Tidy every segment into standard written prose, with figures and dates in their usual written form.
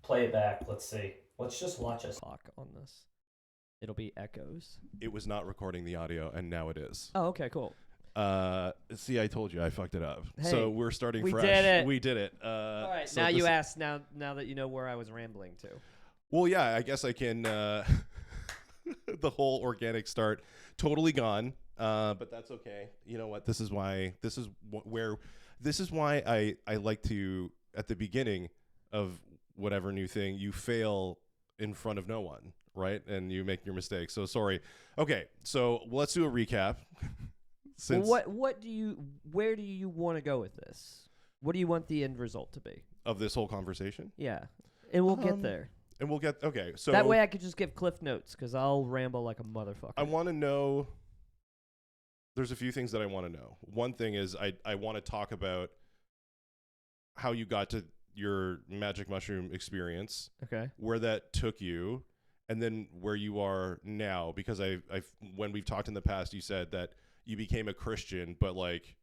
play it back. Let's see. Let's just watch us talk on this. It'll be echoes. It was not recording the audio, and now it is. Oh, okay, cool. See, I told you I fucked it up. Hey, so we're starting fresh. did it. We did it. All right, so now you asked. Now that you know where I was rambling to. Well, yeah, I guess I can. The whole organic start totally gone, but that's okay. You know what? This is why I like to, at the beginning of whatever new thing, you fail in front of no one, right? And you make your mistakes. So sorry. Okay, so let's do a recap. Where do you want to go with this? What do you want the end result to be of this whole conversation? Yeah, and we'll get there. And we'll get okay. So that way I could just give cliff notes because I'll ramble like a motherfucker. I want to know. There's a few things that I want to know. One thing is I want to talk about how you got to your magic mushroom experience. Okay. Where that took you, and then where you are now. Because when we've talked in the past, you said that you became a Christian, but like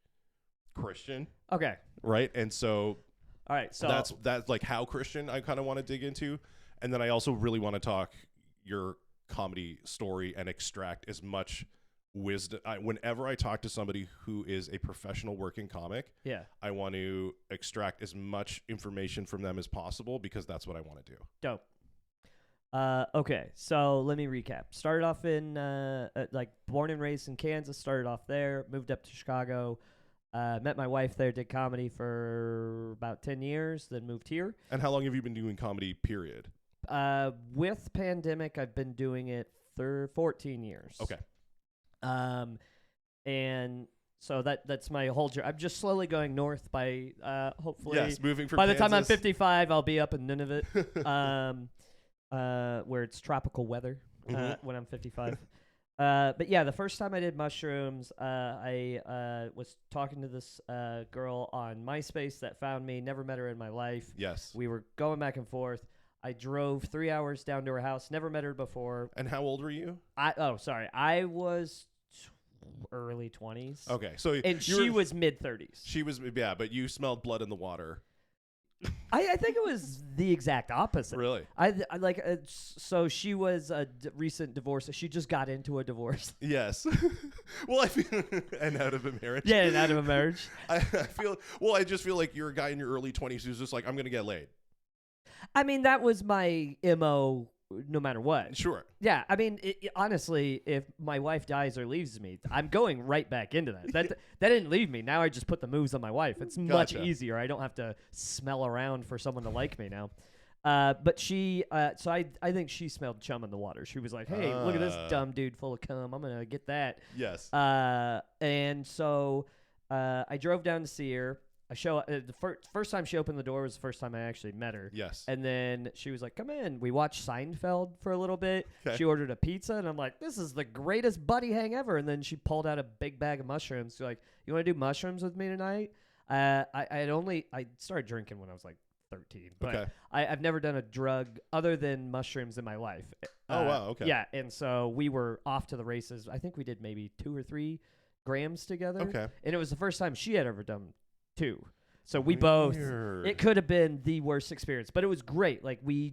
Christian. Okay. Right. And so. All right. So that's like how Christian I kind of want to dig into. And then I also really want to talk your comedy story and extract as much wisdom. Whenever I talk to somebody who is a professional working comic, I want to extract as much information from them as possible because that's what I want to do. Dope. Okay, so let me recap. Started off in born and raised in Kansas. Started off there. Moved up to Chicago. Met my wife there. Did comedy for about 10 years. Then moved here. And how long have you been doing comedy? Period. With pandemic, I've been doing it for 14 years. Okay. And so that's my whole journey. I'm just slowly going north by hopefully. Yes, moving from by the Kansas. time I'm 55, I'll be up in Nunavut, where it's tropical weather when I'm 55. But yeah, the first time I did mushrooms, I was talking to this girl on MySpace that found me. Never met her in my life. Yes. We were going back and forth. I drove 3 hours down to her house. Never met her before. And how old were you? I was early 20s. Okay, so she was mid 30s. She was, yeah, but you smelled blood in the water. I think it was the exact opposite. Really? I like so she was a recent divorce. She just got into a divorce. Yes. Well, I feel and out of a marriage. Yeah, and out of a marriage. I just feel like you're a guy in your early 20s who's just like, I'm gonna get laid. I mean, that was my MO no matter what. Sure. Yeah, I mean, honestly, if my wife dies or leaves me, I'm going right back into that. That didn't leave me. Now I just put the moves on my wife. It's much easier. I don't have to smell around for someone to like me now. But she, so I think she smelled chum in the water. She was like, hey, look at this dumb dude full of cum. I'm going to get that. Yes. And so I drove down to see her. The first time she opened the door was the first time I actually met her. Yes. And then she was like, come in. We watched Seinfeld for a little bit. Okay. She ordered a pizza, and I'm like, this is the greatest buddy hang ever. And then she pulled out a big bag of mushrooms. She's like, you want to do mushrooms with me tonight? I started drinking when I was like 13. But okay. I've never done a drug other than mushrooms in my life. Oh, wow. Okay. Yeah, and so we were off to the races. I think we did maybe 2 or 3 grams together. Okay. And it was the first time she had ever done too. So we both, it could have been the worst experience, but it was great. Like we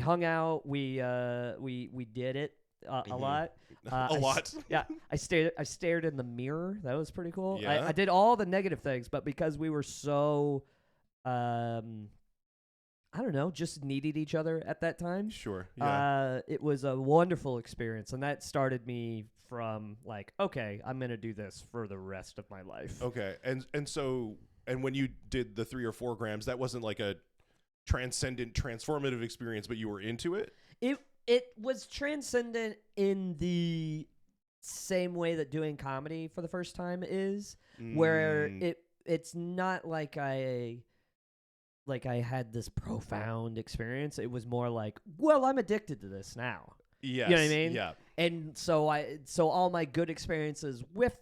hung out, we did it a lot. A lot. Yeah. I stared in the mirror. That was pretty cool. Yeah. I did all the negative things, but because we were so, I don't know, just needed each other at that time. Sure. Yeah. It was a wonderful experience, and that started me from like, okay, I'm going to do this for the rest of my life. Okay. And when you did the 3 or 4 grams, that wasn't like a transcendent, transformative experience, but you were into it? It was transcendent in the same way that doing comedy for the first time is, where it's not like I had this profound experience. It was more like, well, I'm addicted to this now. Yes. You know what I mean? Yeah. And so all my good experiences with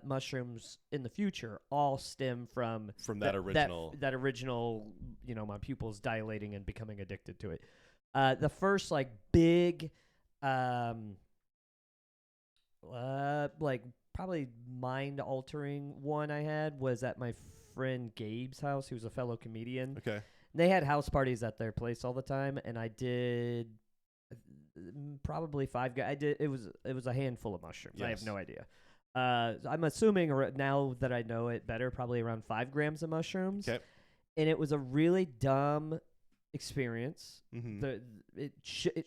mushrooms in the future all stem from that original that original, my pupils dilating and becoming addicted to it. The first like big like probably mind altering one I had was at my friend Gabe's house. He was a fellow comedian. Okay. They had house parties at their place all the time, and I did probably 5. I did. It was a handful of mushrooms. Yes. I have no idea. I'm assuming now that I know it better, probably around 5 grams of mushrooms. Okay. And it was a really dumb experience. Mm-hmm. It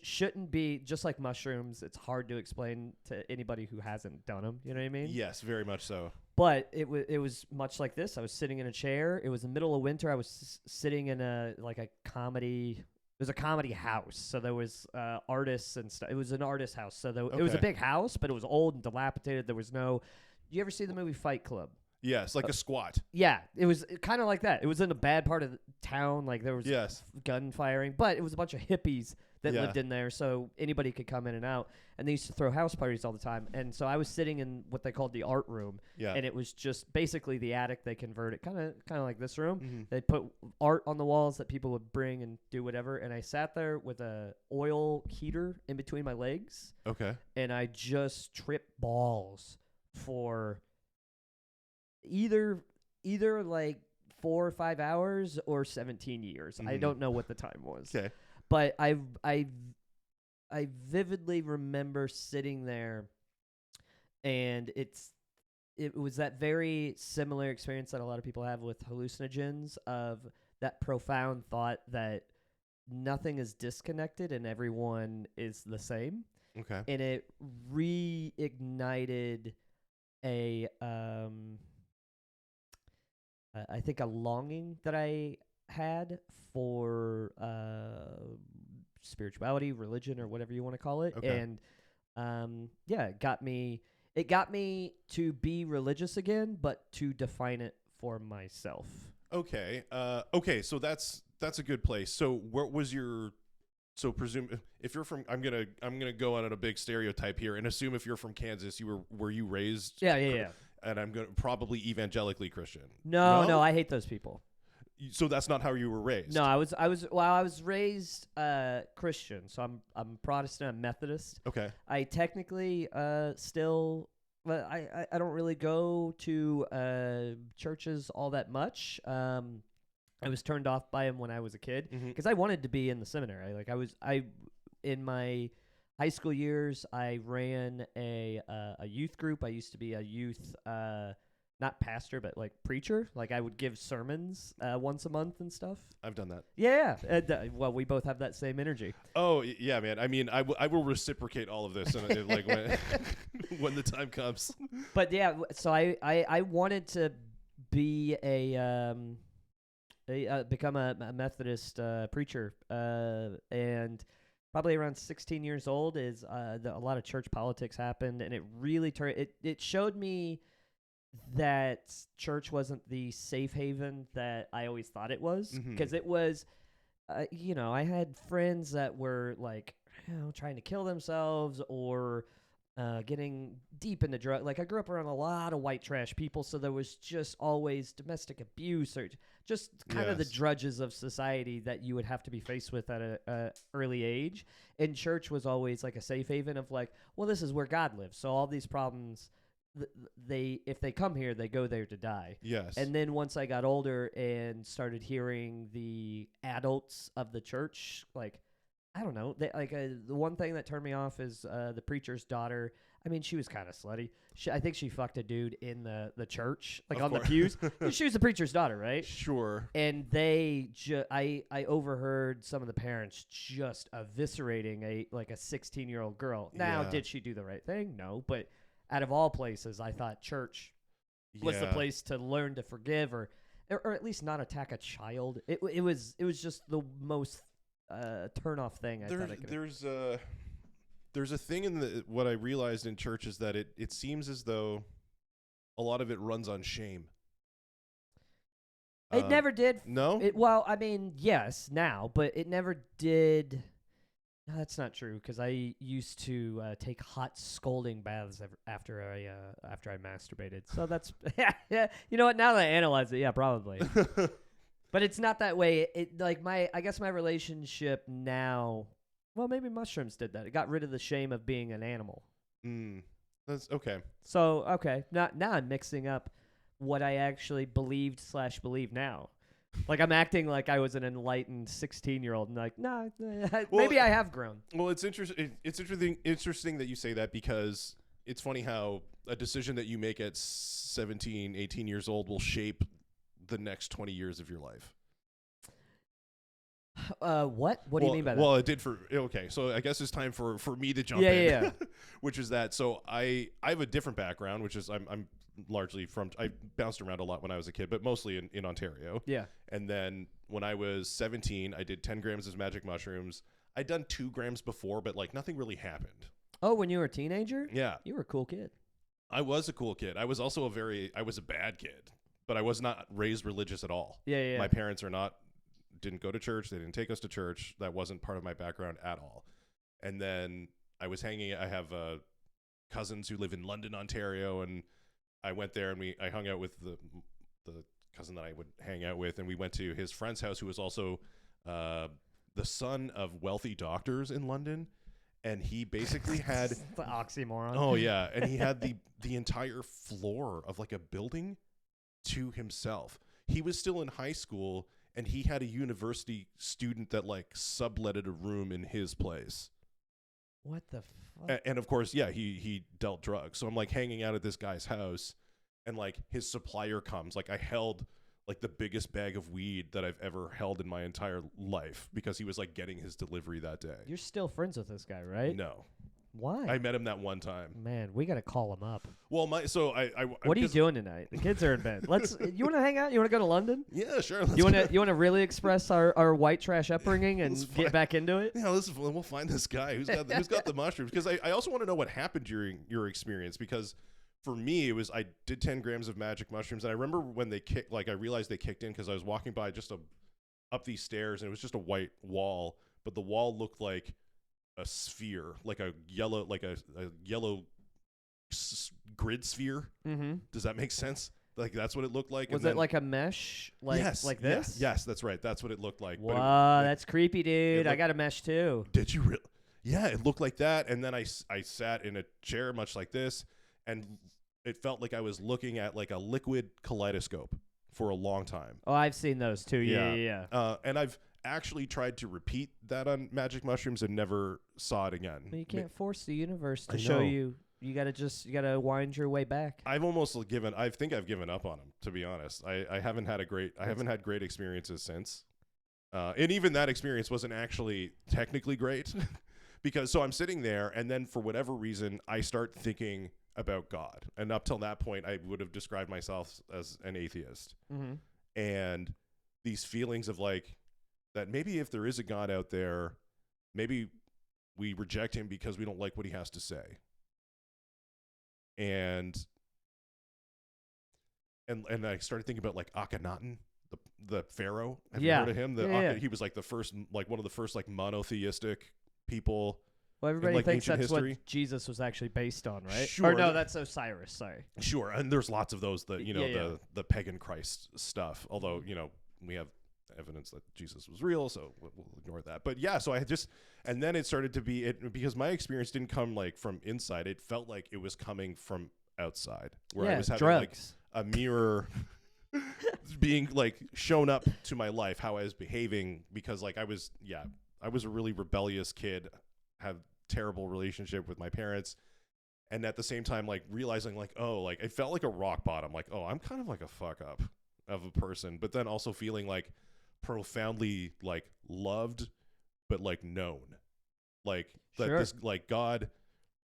shouldn't be, just like mushrooms. It's hard to explain to anybody who hasn't done them. You know what I mean? Yes, very much so. But it was much like this. I was sitting in a chair. It was the middle of winter. I was sitting in a comedy. It was a comedy house, so there was artists and stuff. It was an artist house, so it was a big house, but it was old and dilapidated. There was no. You ever see the movie Fight Club? Yes, like a squat. Yeah, it was kind of like that. It was in a bad part of the town, like there was gun firing, but it was a bunch of hippies that lived in there, so anybody could come in and out. And they used to throw house parties all the time. And so I was sitting in what they called the art room, and it was just basically the attic. They converted kind of like this room. Mm-hmm. They put art on the walls that people would bring and do whatever. And I sat there with a oil heater in between my legs. Okay. And I just tripped balls for either like 4 or 5 hours or 17 years. Mm-hmm. I don't know what the time was. Okay. But I vividly remember sitting there, and it was that very similar experience that a lot of people have with hallucinogens, of that profound thought that nothing is disconnected and everyone is the same. Okay. And it reignited I think a longing that I had for spirituality, religion, or whatever you want to call it. Okay. And it got me to be religious again, but to define it for myself. Okay. So that's a good place. So what was your presume if you're from I'm gonna go on a big stereotype here and assume if you're from Kansas, were you raised Yeah. And I'm gonna probably evangelically Christian. No, I hate those people. So that's not how you were raised. No, I was raised Christian, so I'm Protestant, I'm Methodist. Okay. I technically still, but I don't really go to churches all that much. I was turned off by them when I was a kid because I wanted to be in the seminary. Like in my high school years, I ran a youth group. I used to be a youth not pastor, but like preacher. Like I would give sermons once a month and stuff. I've done that. Yeah. And, well, we both have that same energy. Oh yeah, man. I mean, I will reciprocate all of this, and like when the time comes. But yeah, so I wanted to be become a Methodist preacher, and probably around 16 years old is a lot of church politics happened, and it really it showed me that church wasn't the safe haven that I always thought it was, because it was, I had friends that were like, trying to kill themselves or getting deep into drugs. Like I grew up around a lot of white trash people, so there was just always domestic abuse or just kind of the drudges of society that you would have to be faced with at a early age. And church was always like a safe haven of like, well, this is where God lives, so all these problems, if they come here, they go there to die. Yes. And then once I got older and started hearing the adults of the church, like, I don't know, the one thing that turned me off is the preacher's daughter. I mean, she was kind of slutty. I think she fucked a dude in the church, like on the pews. She was the preacher's daughter, right? Sure. And I overheard some of the parents just eviscerating a 16-year-old girl. Now, did she do the right thing? No, but out of all places, I thought church was the place to learn to forgive or at least not attack a child. It was just the most turn off thing. There's a thing in what I realized in church is that it seems as though a lot of it runs on shame. It never did. No? Well, I mean, yes, now, but it never did. No, that's not true, because I used to take hot scolding baths after I masturbated. So that's yeah. You know what? Now that I analyze it, yeah, probably. But it's not that way. I guess my relationship now. Well, maybe mushrooms did that. It got rid of the shame of being an animal. That's okay. So now I'm mixing up what I actually believe now. Well, I'm acting like I was an enlightened 16-year-old, and like, nah, maybe I have grown. Well, it's interesting. It's interesting that you say that, because it's funny how a decision that you make at 17, 18 years old will shape the next 20 years of your life. What? What do you mean by that? Well, it did for. Okay, so I guess it's time for me to jump in. Yeah. Which is that. So I have a different background, which is I'm largely from. I bounced around a lot when I was a kid, but mostly in Ontario. Yeah. And then when I was 17, I did 10 grams of magic mushrooms. I'd done 2 grams before, but like nothing really happened. Oh, when you were a teenager? Yeah. You were a cool kid. I was a cool kid. I was also I was a bad kid, but I was not raised religious at all. Yeah. My parents didn't go to church. They didn't take us to church. That wasn't part of my background at all. And then I have cousins who live in London, Ontario, and I went there and I hung out with the cousin that I would hang out with, and we went to his friend's house, who was also the son of wealthy doctors in London. And he basically had the oxymoron. Oh yeah, and he had the entire floor of like a building to himself. He was still in high school, and he had a university student that like subletted a room in his place. What the fuck? And of course, yeah, he dealt drugs. So I'm like hanging out at this guy's house, and like his supplier comes. Like I held like the biggest bag of weed that I've ever held in my entire life, because he was like getting his delivery that day. You're still friends with this guy, right? No. Why? I met him that one time. Man, we gotta call him up. Well, what are you doing tonight? The kids are in bed. You want to hang out? You want to go to London? Yeah, sure. You want to really express our white trash upbringing and get back into it? Yeah, we'll find this guy who's got the mushrooms, because I also want to know what happened during your experience, because for me, I did 10 grams of magic mushrooms, and I remember when they kicked, like I realized they kicked in because I was walking by up these stairs, and it was just a white wall, but the wall looked like a sphere, like a yellow grid sphere. Mm-hmm. Does that make sense? Like that's what it looked like. Was it like a mesh, like this? Yes, that's right. That's what it looked like. Wow, that's creepy, dude. I got a mesh too. Did you really? Yeah, it looked like that, and then I sat in a chair much like this, and it felt like I was looking at like a liquid kaleidoscope for a long time. Oh, I've seen those too. Yeah. And I've actually tried to repeat that on magic mushrooms and never saw it again. Well, you can't force the universe to show you. You gotta wind your way back. I've almost I think I've given up on them, to be honest. I haven't had great experiences since. And even that experience wasn't actually technically great. Because so I'm sitting there, and then for whatever reason, I start thinking about God. And up till that point, I would have described myself as an atheist. Mm-hmm. And these feelings of like, that maybe if there is a God out there, maybe we reject him because we don't like what he has to say. And I started thinking about like Akhenaten, the pharaoh. Have you heard of him? He was like one of the first like monotheistic people. Well, everybody like thinks that's history. What Jesus was actually based on, right? Sure. Or no, that's Osiris. Sorry. Sure, and there's lots of those that the pagan Christ stuff. Although we have evidence that Jesus was real, so we'll ignore that. But yeah, so and then it started to be because my experience didn't come like from inside. It felt like it was coming from outside, where I was having drugs. Like a mirror being like shown up to my life, how I was behaving, because like I was a really rebellious kid, have terrible relationship with my parents, and at the same time like realizing like, oh, like it felt like a rock bottom, like, oh, I'm kind of like a fuck up of a person, but then also feeling like profoundly like loved but like known, like that this like God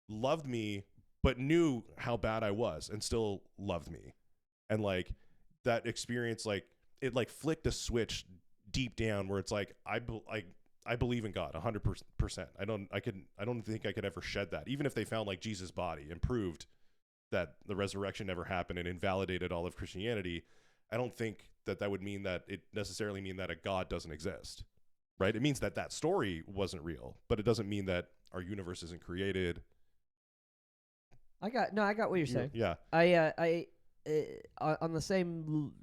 loved me but knew how bad I was and still loved me. And like that experience, like it like flicked a switch deep down where it's like I believe in God 100%. I don't think I could ever shed that, even if they found like Jesus' body and proved that the resurrection never happened and invalidated all of Christianity. I don't think that would mean that it necessarily mean that a God doesn't exist, right? It means that story wasn't real, but it doesn't mean that our universe isn't created. I got what you're saying. Yeah. On the same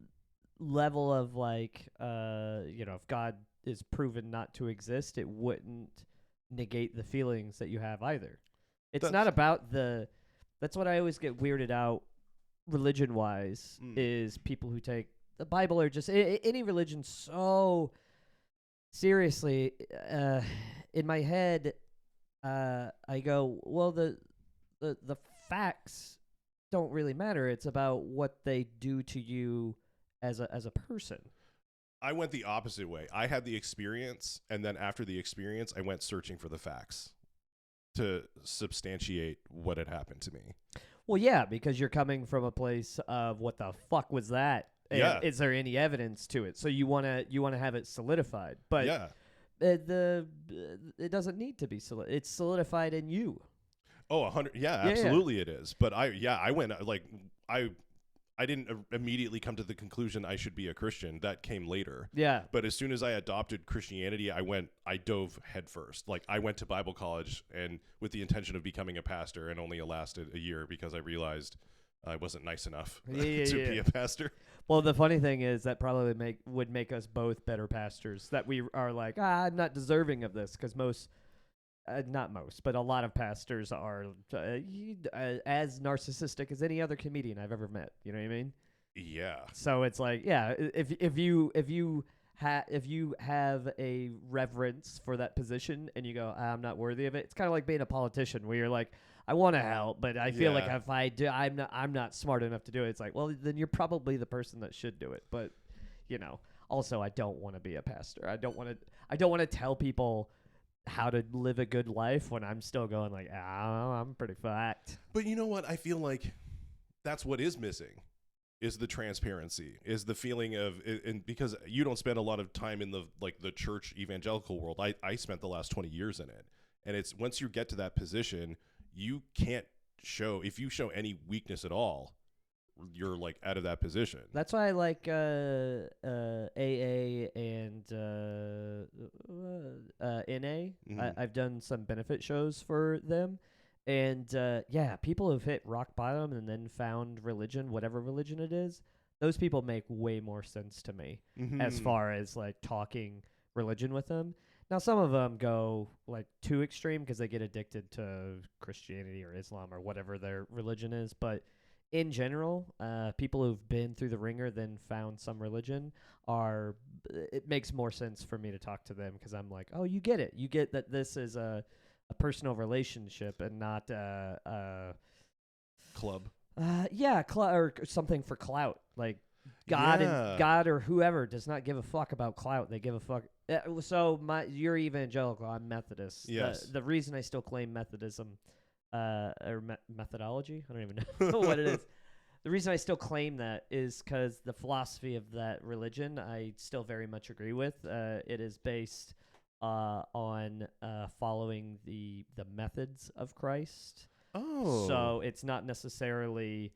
level of like, if God is proven not to exist, it wouldn't negate the feelings that you have either. It's not about that's what I always get weirded out religion-wise, is people who take the Bible or just any religion so seriously. In my head, I go, well, the facts don't really matter. It's about what they do to you as a person. I went the opposite way. I had the experience, and then after the experience, I went searching for the facts to substantiate what had happened to me. Well, yeah, because you're coming from a place of what the fuck was that? And Yeah. is there any evidence to it? So you wanna have it solidified, but Yeah. it doesn't need to be it's solidified in you. Oh, 100. Yeah, absolutely it is. But I went like I didn't immediately come to the conclusion I should be a Christian. That came later. Yeah. But as soon as I adopted Christianity, I dove headfirst. Like I went to Bible college and with the intention of becoming a pastor, and only lasted a year because I realized I wasn't nice enough to be a pastor. Well, the funny thing is that probably would make us both better pastors. That we are like, I'm not deserving of this, because not most, but a lot of pastors are as narcissistic as any other comedian I've ever met. You know what I mean? Yeah. So it's like, yeah, if you have a reverence for that position and you go, I'm not worthy of it. It's kind of like being a politician where you're like, I want to help, but I feel like if I do, I'm not smart enough to do it. It's like, well, then you're probably the person that should do it. But also I don't want to be a pastor. I don't want to tell people how to live a good life when I'm still going like, I'm pretty fucked. But you know what? I feel like that's what is missing, is the transparency, is the feeling of, and because you don't spend a lot of time in the church evangelical world. I spent the last 20 years in it. And it's once you get to that position, you can't if you show any weakness at all, you're like out of that position. That's why I like AA and NA. Mm-hmm. I've done some benefit shows for them, and people who've hit rock bottom and then found religion, whatever religion it is. Those people make way more sense to me as far as like talking religion with them. Now, some of them go like too extreme because they get addicted to Christianity or Islam or whatever their religion is. But in general, people who've been through the ringer then found some religion it makes more sense for me to talk to them because I'm like, oh, you get it. You get that this is a personal relationship and not a club. Or something for clout. Like God or whoever does not give a fuck about clout. They give a fuck. So you're evangelical. I'm Methodist. Yes. The reason I still claim Methodism, or methodology, I don't even know what it is. The reason I still claim that is because the philosophy of that religion I still very much agree with. It is based on following the methods of Christ. Oh. So it's not necessarily.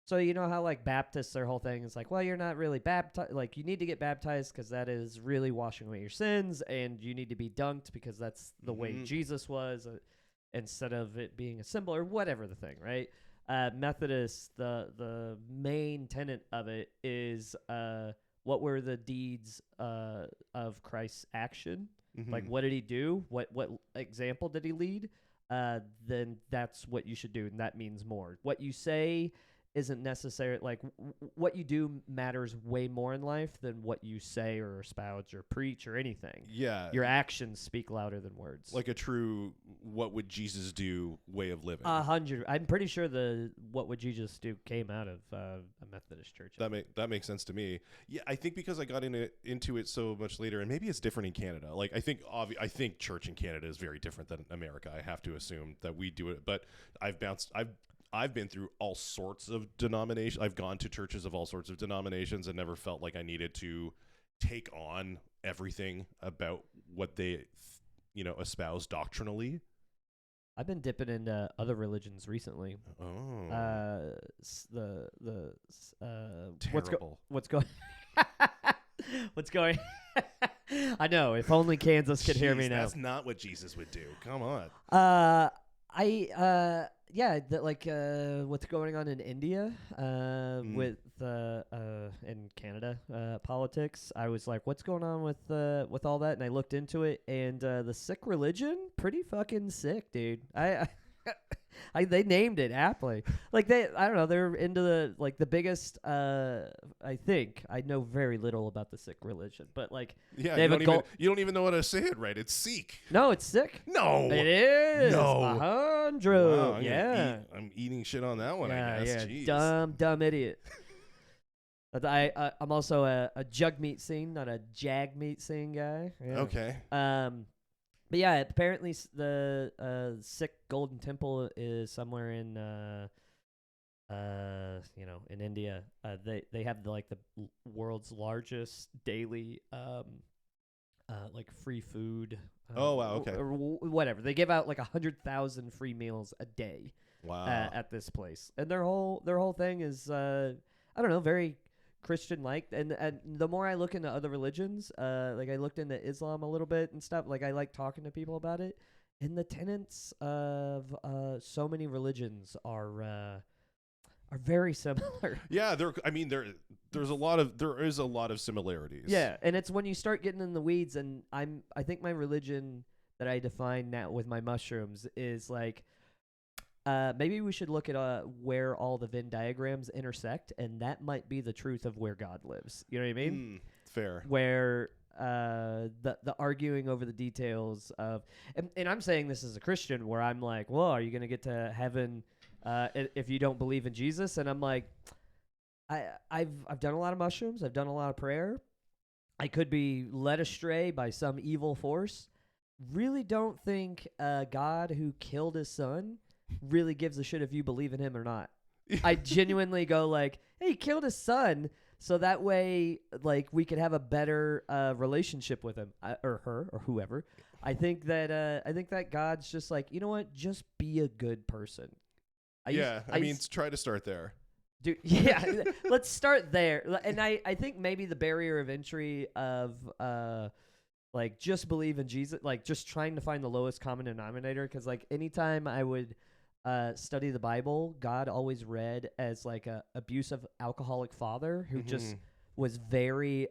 So you know how like Baptists, their whole thing is like, well, you're not really baptized. Like you need to get baptized because that is really washing away your sins, and you need to be dunked because that's the way Jesus was, instead of it being a symbol or whatever the thing, right? Methodist, the main tenet of it is what were the deeds of Christ's action? Like what did he do? What example did he lead? Then that's what you should do, and that means more. What you say isn't necessary. Like what you do matters way more in life than what you say or espouse or preach or anything. Yeah. Your actions speak louder than words. Like a true what would Jesus do way of living. 100. I'm pretty sure the what would Jesus do came out of a Methodist church. That makes sense to me. Yeah, I think because I got into it so much later, and maybe it's different in Canada. Like I think church in Canada is very different than America. I have to assume that we do it, but I've been through all sorts of denominations. I've gone to churches of all sorts of denominations and never felt like I needed to take on everything about what they, espouse doctrinally. I've been dipping into other religions recently. Oh. Terrible. What's going? What's going? I know. If only Kansas could hear me now. That's not what Jesus would do. Come on. What's going on in India with in Canada politics. I was like, what's going on with all that? And I looked into it, and the Sikh religion, pretty fucking sick, dude. They named it aptly. Like I don't know, they're into the biggest. I think I know very little about the Sikh religion, but like Yeah, they have you don't even know how to say it right. It's Sikh. No, it's Sikh. No, it is. No, 100. Wow, I'm I'm eating shit on that one. Yeah, I guess. yeah. Jeez. Dumb idiot. But I'm also a jug meat scene, not a jag meat scene guy. Yeah. Okay. But yeah, apparently the Sikh Golden Temple is somewhere in in India. They have the world's largest daily like free food. Oh wow, okay. Or whatever. They give out like 100,000 free meals a day. Wow. At this place, and their whole thing is I don't know, very Christian-like, and the more I look into other religions, like I looked into Islam a little bit and stuff, like I like talking to people about it, and the tenets of so many religions are very similar. Yeah, there is a lot of similarities. Yeah, and it's when you start getting in the weeds, and I think my religion that I define now with my mushrooms is like, maybe we should look at where all the Venn diagrams intersect, and that might be the truth of where God lives. You know what I mean? Fair. Where the arguing over the details of, and I'm saying this as a Christian, where I'm like, well, are you going to get to heaven if you don't believe in Jesus? And I'm like, I've done a lot of mushrooms. I've done a lot of prayer. I could be led astray by some evil force. Really don't think God who killed his son really gives a shit if you believe in him or not. I genuinely go like, hey, he killed his son, so that way like we could have a better relationship with him or her or whoever. I think that God's just like, you know what, just be a good person. I mean, try to start there. Dude, yeah, let's start there. And I think maybe the barrier of entry of like just believe in Jesus, like just trying to find the lowest common denominator, because like anytime I would study the Bible, God always read as like a abusive alcoholic father who just was very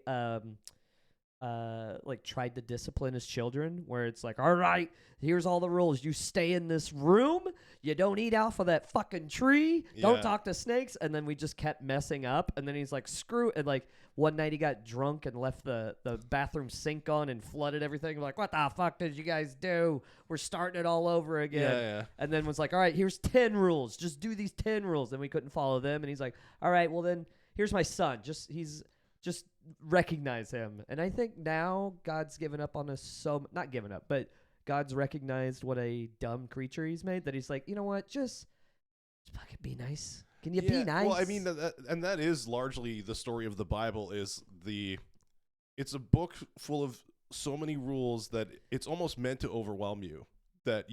like tried to discipline his children, where it's like, all right, here's all the rules. You stay in this room. You don't eat off of that fucking tree. Don't talk to snakes. And then we just kept messing up. And then he's like, screw it. And like one night he got drunk and left the bathroom sink on and flooded everything. Like, what the fuck did you guys do? We're starting it all over again. Yeah. And then was like, all right, here's 10 rules. Just do these 10 rules. And we couldn't follow them. And he's like, all right, well then here's my son. Just recognize him. And I think now God's given up on us, not given up, but God's recognized what a dumb creature he's made, that he's like, you know what, just fucking be nice. Can you be nice? Well, I mean, that is largely the story of the Bible. It's a book full of so many rules that it's almost meant to overwhelm you, that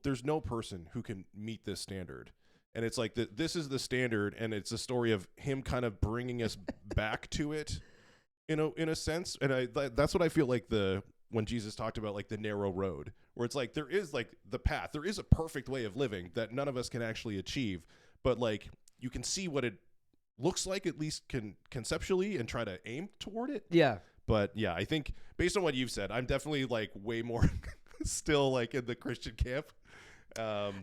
there's no person who can meet this standard. And it's like this is the standard, and it's a story of him kind of bringing us back to it in a sense. And that's what I feel like when Jesus talked about like the narrow road, where it's like there is like the path, there is a perfect way of living that none of us can actually achieve, but like you can see what it looks like, at least conceptually, and try to aim toward it. Yeah. But yeah, I think based on what you've said, I'm definitely like way more still like in the Christian camp. No,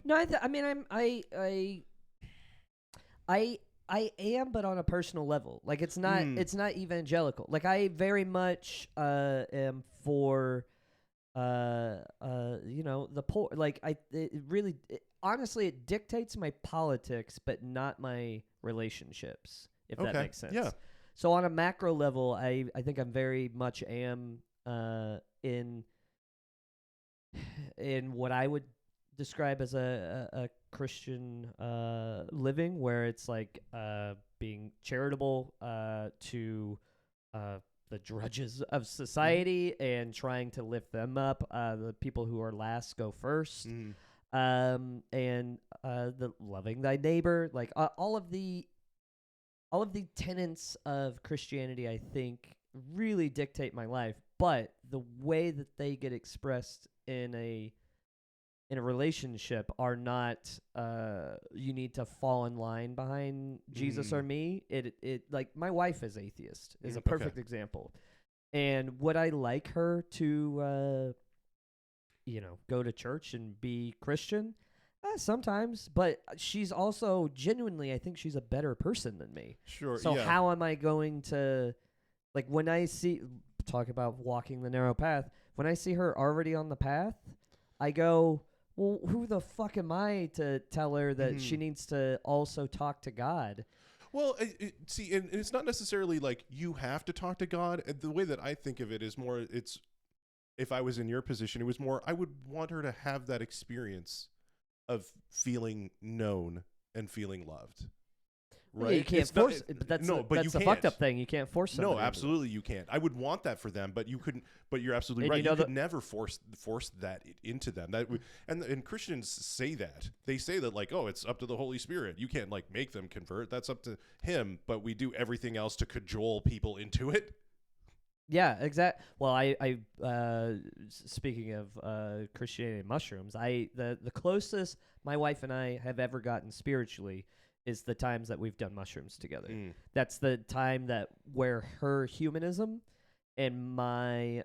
I am, but on a personal level. Like it's not evangelical. Like I very much am for the poor. Like honestly it dictates my politics, but not my relationships, if that makes sense. Yeah. So on a macro level, I think I'm very much am in what I would describe as a Christian living, where it's like being charitable to the drudges of society and trying to lift them up. The people who are last go first. And the loving thy neighbor, like all of the tenets of Christianity, I think really dictate my life, but the way that they get expressed in a relationship are not you need to fall in line behind Jesus or me. It like my wife is atheist is a perfect example. And would I like her to go to church and be Christian? Sometimes, but she's also genuinely, I think she's a better person than me. Sure. So yeah. how am I going to, like, when I talk about walking the narrow path, when I see her already on the path, I go, well, who the fuck am I to tell her that she needs to also talk to God? Well, see, and it's not necessarily like you have to talk to God. The way that I think of it is more, it's, if I was in your position, it was more, I would want her to have that experience of feeling known and feeling loved. Right? Yeah, you can't force it. But that's the fucked up thing. You can't force somebody. No, absolutely you can't. I would want that for them, but you couldn't. But you're absolutely right. You could never force that into them. And Christians say that. They say that, like, oh, it's up to the Holy Spirit. You can't, like, make them convert. That's up to Him. But we do everything else to cajole people into it. Yeah, exactly. Well, I speaking of Christianity and mushrooms, the closest my wife and I have ever gotten spiritually is the times that we've done mushrooms together. That's the time where her humanism and my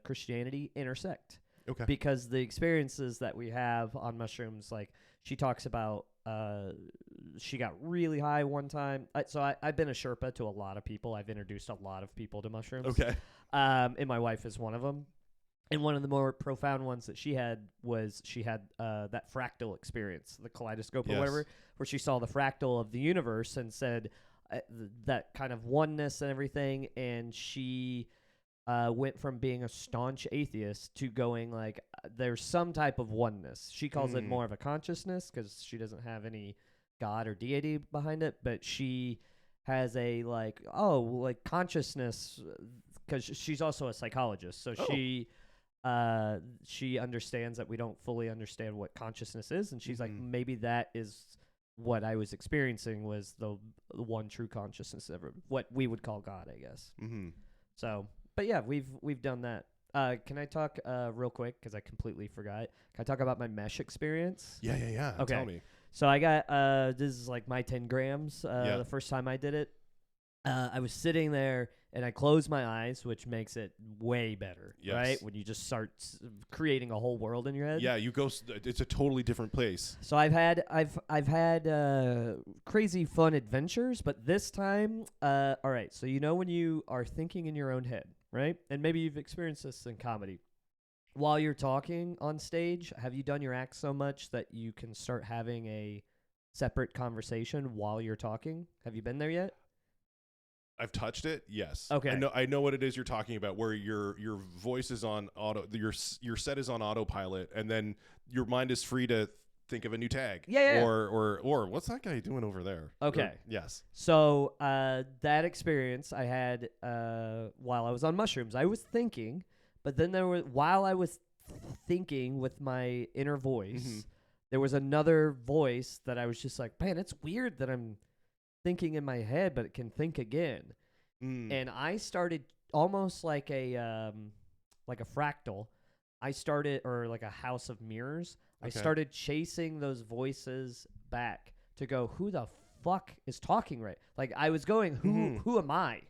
Christianity intersect. Okay. Because the experiences that we have on mushrooms, like she talks about, she got really high one time. I've been a Sherpa to a lot of people. I've introduced a lot of people to mushrooms. Okay. And my wife is one of them. And one of the more profound ones that she had was that fractal experience, the kaleidoscope or whatever, where she saw the fractal of the universe and said that kind of oneness and everything. And she went from being a staunch atheist to going like, there's some type of oneness. She calls it more of a consciousness because she doesn't have any God or deity behind it, but she has a consciousness because she's also a psychologist. So she understands that we don't fully understand what consciousness is, and she's like, maybe that is what I was experiencing was the one true consciousness ever, what we would call God, I guess. So, but yeah, we've done that. Can I talk real quick because I completely forgot? Can I talk about my mesh experience? Yeah. Okay. Tell me. So I got this is like my 10 grams. The first time I did it, I was sitting there and I closed my eyes, which makes it way better, right? When you just start creating a whole world in your head. Yeah, it's a totally different place. So I've had crazy fun adventures, but this time, all right. So when you are thinking in your own head, right? And maybe you've experienced this in comedy. While you're talking on stage, have you done your act so much that you can start having a separate conversation while you're talking? Have you been there yet? I've touched it. Yes. Okay. I know what it is you're talking about, where your voice is on auto, your set is on autopilot, and then your mind is free to think of a new tag. Yeah. Or what's that guy doing over there? Okay. Yes. So that experience I had while I was on mushrooms, I was thinking, but then while I was thinking with my inner voice, there was another voice that I was just like, man, it's weird that I'm thinking in my head, but it can think again. And I started almost like a fractal. Or like a house of mirrors. Okay. I started chasing those voices back to go, who the fuck is talking right? Like I was going, who am I?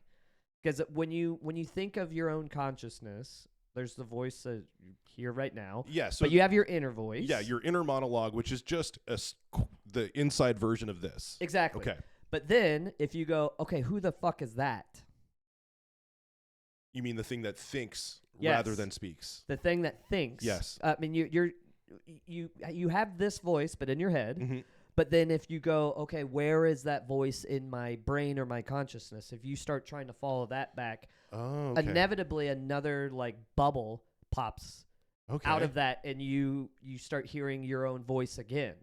Because when you think of your own consciousness, there's the voice that you hear right now. Yeah. So but you have your inner voice. Yeah, your inner monologue, which is just the inside version of this. Exactly. Okay. But then if you go, okay, who the fuck is that? You mean the thing that thinks rather than speaks? The thing that thinks. Yes. I mean, you have this voice, but in your head. But then if you go, okay, where is that voice in my brain or my consciousness? If you start trying to follow that back, inevitably another like bubble pops out of that, and you start hearing your own voice again.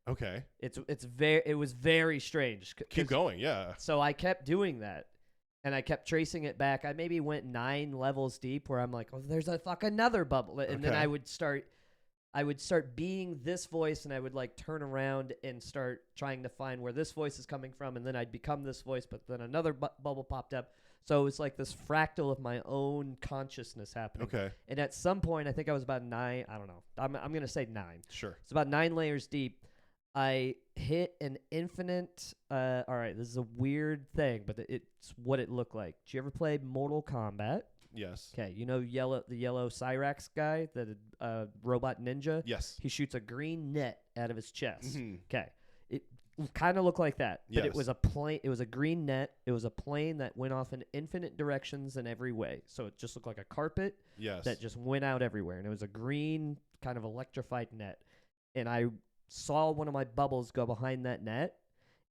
Okay. It was very strange. Keep going, yeah. So I kept doing that, and I kept tracing it back. I maybe went 9 levels deep, where I'm like, oh, there's a fuck another bubble, and then I would start being this voice, and I would like turn around and start trying to find where this voice is coming from, and then I'd become this voice, but then another bubble popped up. So it was like this fractal of my own consciousness happening. Okay. And at some point, I think I was about 9. I don't know. I'm going to say 9. Sure. It's about 9 layers deep. I hit an infinite. All right, this is a weird thing, but it's what it looked like. Did you ever play Mortal Kombat? Yes. Okay, you know the yellow Cyrax guy, the robot ninja? Yes. He shoots a green net out of his chest. Mhm. Okay. It kind of looked like that, but it Yes. was a plane. It was a green net. It was a plane that went off in infinite directions in every way. So it just looked like a carpet Yes. that just went out everywhere, and it was a green kind of electrified net. And I saw one of my bubbles go behind that net,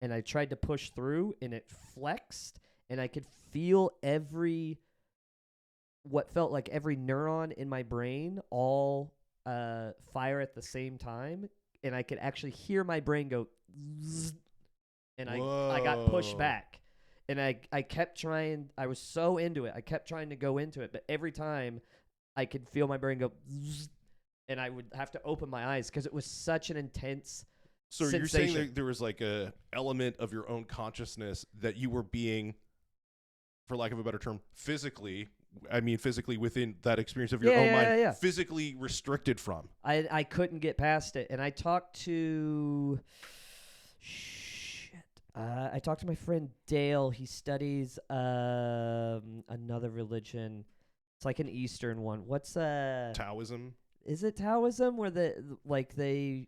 and I tried to push through, and it flexed, and I could feel what felt like every neuron in my brain all fire at the same time, and I could actually hear my brain go zzz, and I got pushed back, and I kept trying. I was so into it. I kept trying to go into it, but every time I could feel my brain go zzz, and I would have to open my eyes because it was such an intense So sensation. you're saying that there was like a element of your own consciousness that you were being, for lack of a better term, physically within that experience of your own mind, physically restricted from. I couldn't get past it, and I talked to I talked to my friend Dale. He studies another religion. It's like an Eastern one. What's Taoism? Is it Taoism where they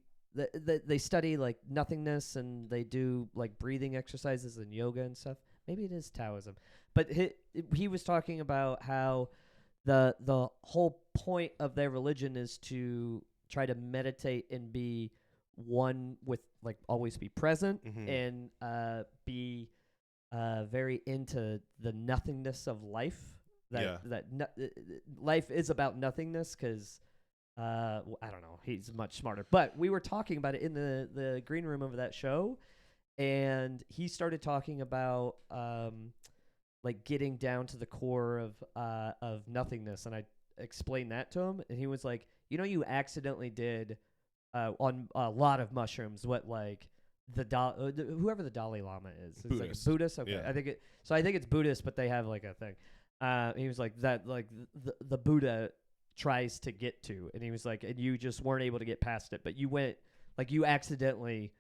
study like nothingness and they do like breathing exercises and yoga and stuff? Maybe it is Taoism. But he was talking about how the whole point of their religion is to try to meditate and be one with, like, always be present and be very into the nothingness of life. Life is about nothingness because I don't know. He's much smarter. But we were talking about it in the green room of that show, and he started talking about like getting down to the core of nothingness, and I explained that to him, and he was like, you accidentally did on a lot of mushrooms what like whoever the Dalai Lama is. It's Buddhist. Like a Buddhist. Okay, Yeah. I think it's Buddhist, but they have like a thing. He was like that, like the Buddha tries to get to, and he was like, and you just weren't able to get past it, but you went, like, you accidentally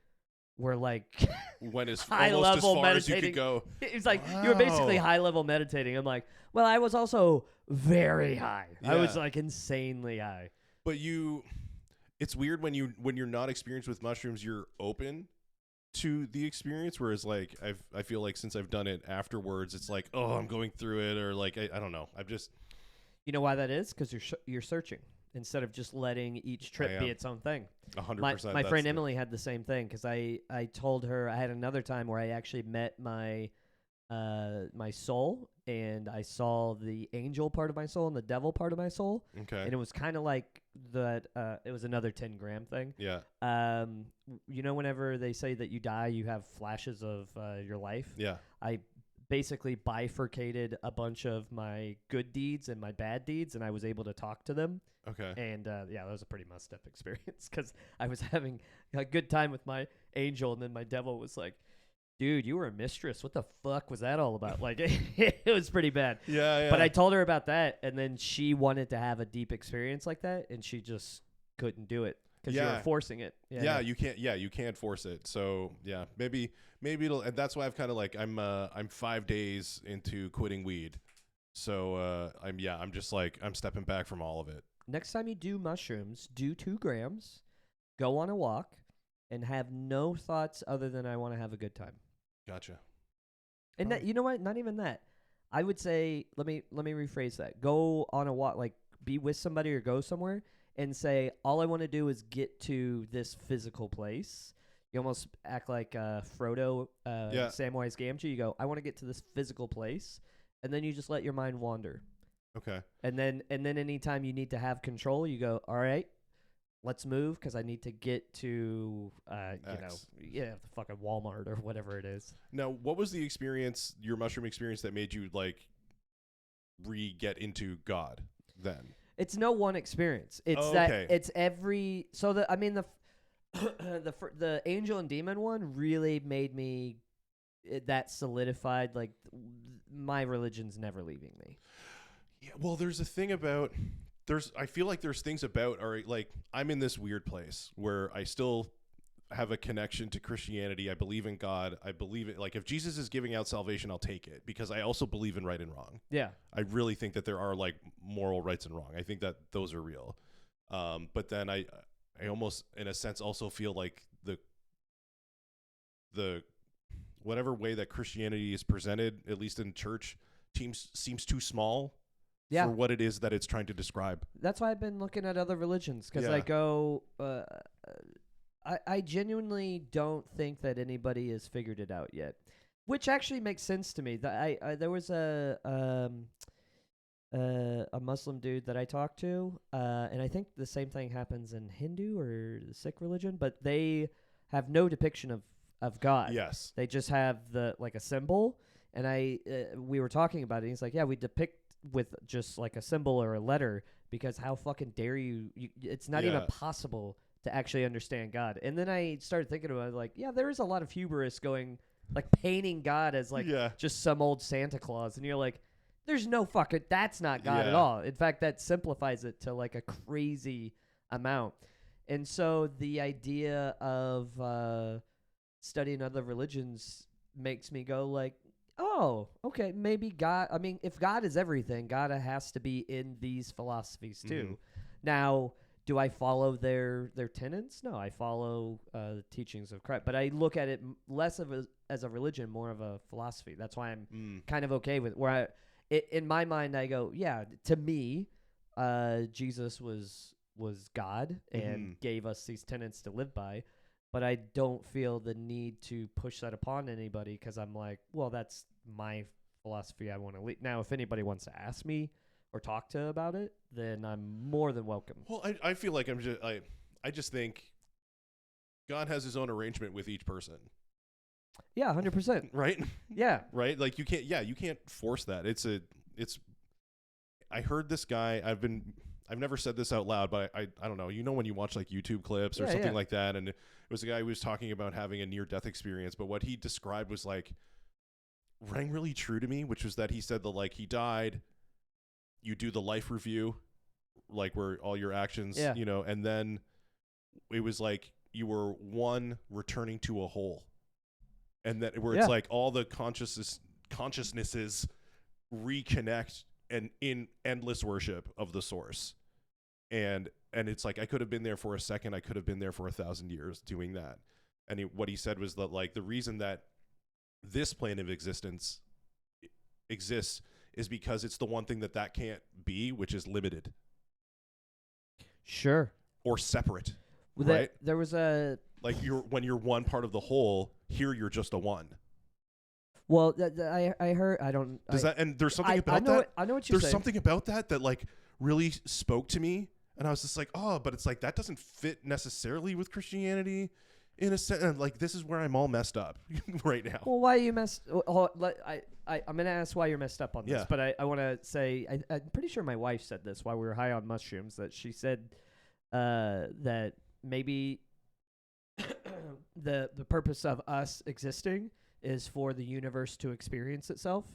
were like went as high almost level as far meditating. as you could go. It's like you were basically high level meditating. I'm like, well, I was also very high. I was like insanely high. But it's weird when you're not experienced with mushrooms, you're open to the experience, whereas like I feel like since I've done it afterwards, it's like, oh, I'm going through it, or like I don't know, I'm just, you know why that is? Because you're searching instead of just letting each trip be its own thing. 100%. My friend Emily had the same thing, because I told her I had another time where I actually met my soul, and I saw the angel part of my soul and the devil part of my soul. Okay. And it was kind of like that. It was another 10-gram thing. Yeah. Whenever they say that you die, you have flashes of your life. Yeah. I basically bifurcated a bunch of my good deeds and my bad deeds, and I was able to talk to them. Okay. And that was a pretty messed up experience, because I was having a good time with my angel, and then my devil was like, dude, you were a mistress. What the fuck was that all about? Like, it was pretty bad. Yeah. But I told her about that, and then she wanted to have a deep experience like that, and she just couldn't do it because you were forcing it. Yeah, you can't. Yeah, you can't force it. So yeah, maybe it'll. And that's why I've kind of like I'm 5 days into quitting weed. So I'm just like, I'm stepping back from all of it. Next time you do mushrooms, do 2 grams, go on a walk, and have no thoughts other than I want to have a good time. Gotcha. And that, you know what? Not even that. I would say, let me rephrase that. Go on a walk, like be with somebody or go somewhere and say, all I want to do is get to this physical place. You almost act like Frodo, Samwise Gamgee. You go, I want to get to this physical place, and then you just let your mind wander. Okay. And then anytime you need to have control, you go, all right, let's move, because I need to get to, the fucking Walmart or whatever it is. Now, what was the experience, your mushroom experience, that made you like get into God then? It's no one experience. It's it's every. So the angel and demon one really made me. That solidified, like, my religion's never leaving me. Yeah, well, there's a thing about. I feel like there's things about, all right, like I'm in this weird place where I still have a connection to Christianity. I believe in God. I believe it. Like if Jesus is giving out salvation, I'll take it because I also believe in right and wrong. Yeah. I really think that there are like moral rights and wrong. I think that those are real. But then I almost in a sense also feel like the whatever way that Christianity is presented, at least in church, seems too small for what it is that it's trying to describe. That's why I've been looking at other religions because I go, I genuinely don't think that anybody has figured it out yet, which actually makes sense to me. There was a Muslim dude that I talked to, and I think the same thing happens in Hindu or the Sikh religion, but they have no depiction of God. Yes. They just have like a symbol, and we were talking about it. And he's like, yeah, we depict with just like a symbol or a letter because how fucking dare you it's not even possible to actually understand God. And then I started thinking about it, like, yeah, there is a lot of hubris going, like painting God as like just some old Santa Claus, and you're like, there's no fucking, that's not God at all. In fact, that simplifies it to like a crazy amount. And so the idea of studying other religions makes me go like, oh, okay, maybe God, I mean, if God is everything, God has to be in these philosophies too. Mm-hmm. Now, do I follow their tenets? No, I follow the teachings of Christ. But I look at it less as a religion, more of a philosophy. That's why I'm kind of okay with it. In my mind, I go, yeah, to me, Jesus was God and gave us these tenets to live by. But I don't feel the need to push that upon anybody because I'm like, well, that's my philosophy I want to lead. Now, if anybody wants to ask me or talk to about it, then I'm more than welcome. Well, I feel like I just think God has his own arrangement with each person. Yeah, 100%. Right? Yeah. Right? Like you can't force that. I heard this guy, I've never said this out loud, but I don't know. You know when you watch like YouTube clips or something like that, and it was a guy who was talking about having a near-death experience, but what he described was like rang really true to me, which was that he said that like he died, you do the life review, like where all your actions, you know, and then it was like you were one returning to a whole, and that where it's like all the consciousnesses reconnect and in endless worship of the source. And it's like I could have been there for a second. I could have been there for 1,000 years doing that. And what he said was that like the reason that this plane of existence exists is because it's the one thing that can't be, which is limited. Sure. Or separate. Well, right? There was a like when you're one part of the whole. Here you're just a one. Well, I heard. I don't. Does that? And there's something about that. I know what you're saying. There's something about that like really spoke to me. And I was just like, oh, but it's like that doesn't fit necessarily with Christianity in a sense. And like, this is where I'm all messed up right now. Well, why are you messed? I'm going to ask why you're messed up on this. But I want to say, I'm pretty sure my wife said this while we were high on mushrooms, that she said that maybe the purpose of us existing is for the universe to experience itself.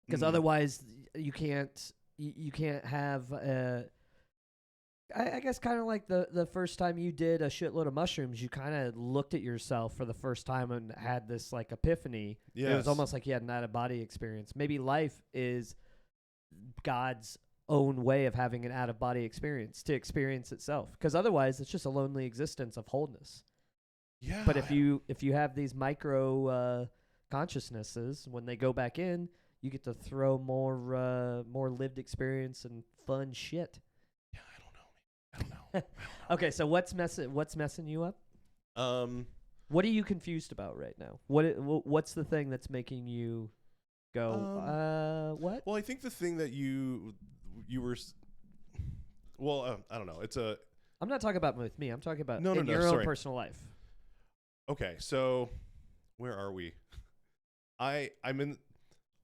Because otherwise you can't have I guess kind of like the first time you did a shitload of mushrooms, you kind of looked at yourself for the first time and had this like epiphany. Yes. It was almost like you had an out-of-body experience. Maybe life is God's own way of having an out-of-body experience to experience itself. Because otherwise it's just a lonely existence of wholeness. Yeah. But if you have these micro consciousnesses, when they go back in, you get to throw more lived experience and fun shit. Yeah, I don't know. Okay, so what's messing you up? What are you confused about right now? What's the thing that's making you go, what? Well, I think the thing that you were, I don't know. I'm not talking about with me. I'm talking about in your own personal life. Okay, so where are we? I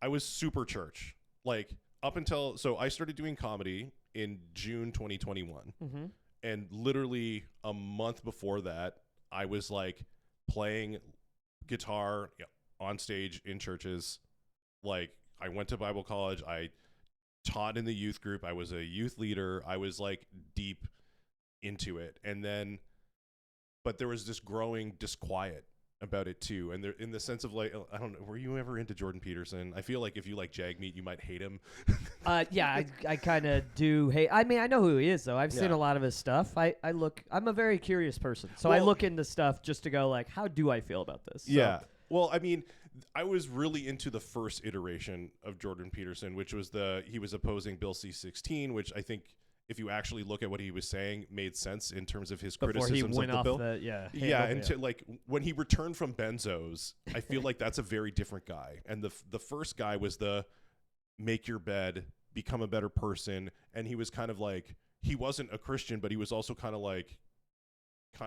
was super church, like up until, so I started doing comedy in June 2021. Mm-hmm. And literally a month before that, I was like playing guitar on stage in churches. Like I went to Bible college. I taught in the youth group. I was a youth leader. I was like deep into it. And then but there was this growing disquiet about it too, and there in the sense of like, I don't know, were you ever into Jordan Peterson? I feel like if you like Jagmeet, you might hate him. Yeah, I kind of do hate. I mean, I know who he is though. I've seen Yeah. a lot of his stuff. I'm a very curious person, so I Well- look into stuff just to go like, how do I feel about this? So- Yeah. Well, I mean, I was really into the first iteration of Jordan Peterson, which was he was opposing Bill C-16, which I think if you actually look at what he was saying made sense in terms of his Before he criticisms went of the off bill. the Yeah, handle, and to like when he returned from benzos, I feel like that's a very different guy. And the first guy was the make your bed, become a better person, and he was kind of like, he wasn't a Christian, but he was also kind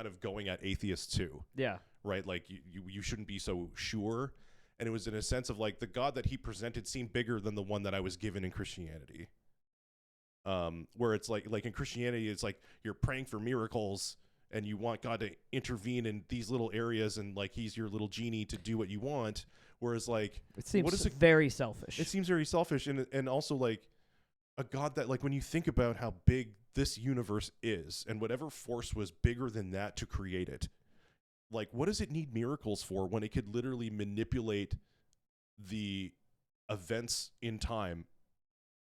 of going at atheists too. yeah. Right? Like you shouldn't be so sure. And it was in a sense of like the God that he presented seemed bigger than the one that I was given in Christianity. Where it's like in Christianity, it's like you're praying for miracles and you want God to intervene in these little areas and like he's your little genie to do what you want. Whereas like It seems what is it? very selfish. It seems very selfish and also like a God that like when you think about how big this universe is and whatever force was bigger than that to create it, like what does it need miracles for when it could literally manipulate the events in time?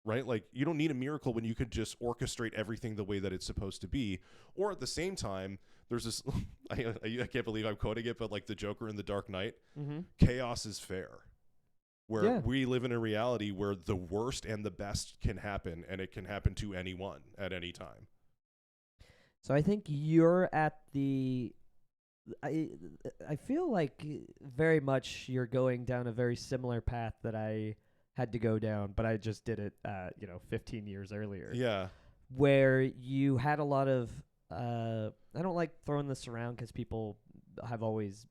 Right? Like you don't need a miracle when you could just orchestrate everything the way that it's supposed to be. Or at the same time, there's this, I can't believe I'm quoting it, but like the Joker in The Dark Knight, chaos is fair. Where we live in a reality where the worst and the best can happen, and it can happen to anyone at any time. So I think you're at I feel like very much you're going down a very similar path that I had to go down, but I just did it, 15 years earlier. Yeah. Where you had a lot of, I don't like throwing this around because people have always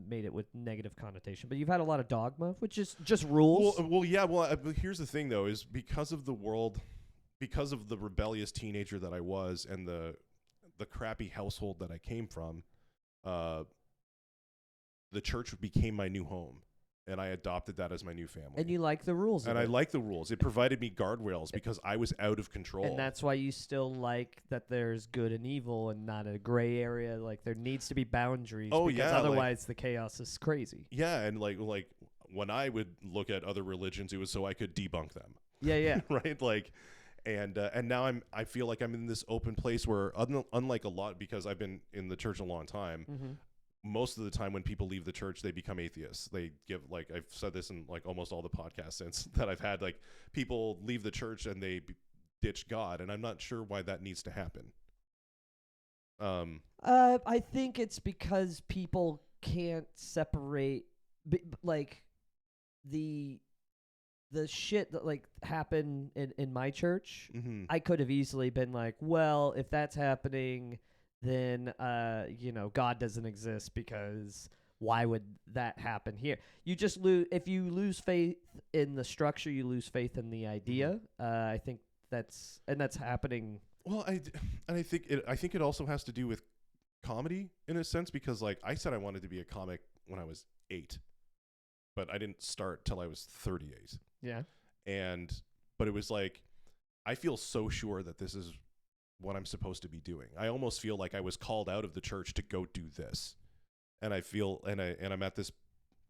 made it with negative connotation, but you've had a lot of dogma, which is just rules. But here's the thing though, is because of the rebellious teenager that I was and the crappy household that I came from, the church became my new home. And I adopted that as my new family. And you like the rules. And I like the rules. It provided me guardrails because I was out of control. And that's why you still like that there's good and evil and not a gray area. Like there needs to be boundaries. Because otherwise the chaos is crazy. Yeah, and like when I would look at other religions, it was so I could debunk them. Yeah. Right? Like and now I feel like I'm in this open place where unlike a lot, because I've been in the church a long time, most of the time when people leave the church, they become atheists. They give, like, I've said this in like almost all the podcasts since that I've had, like people leave the church and they ditch God. And I'm not sure why that needs to happen. I think it's because people can't separate like the shit that like happened in my church. I could have easily been like, well, if that's happening, then God doesn't exist because why would that happen here? You just lose if you lose faith in the structure, you lose faith in the idea. I think that's happening. Well, I think it also has to do with comedy in a sense, because like I said I wanted to be a comic when I was 8, but I didn't start till I was 38. Yeah. But it was like I feel so sure that this is what I'm supposed to be doing. I almost feel like I was called out of the church to go do this. And I feel, and I'm at this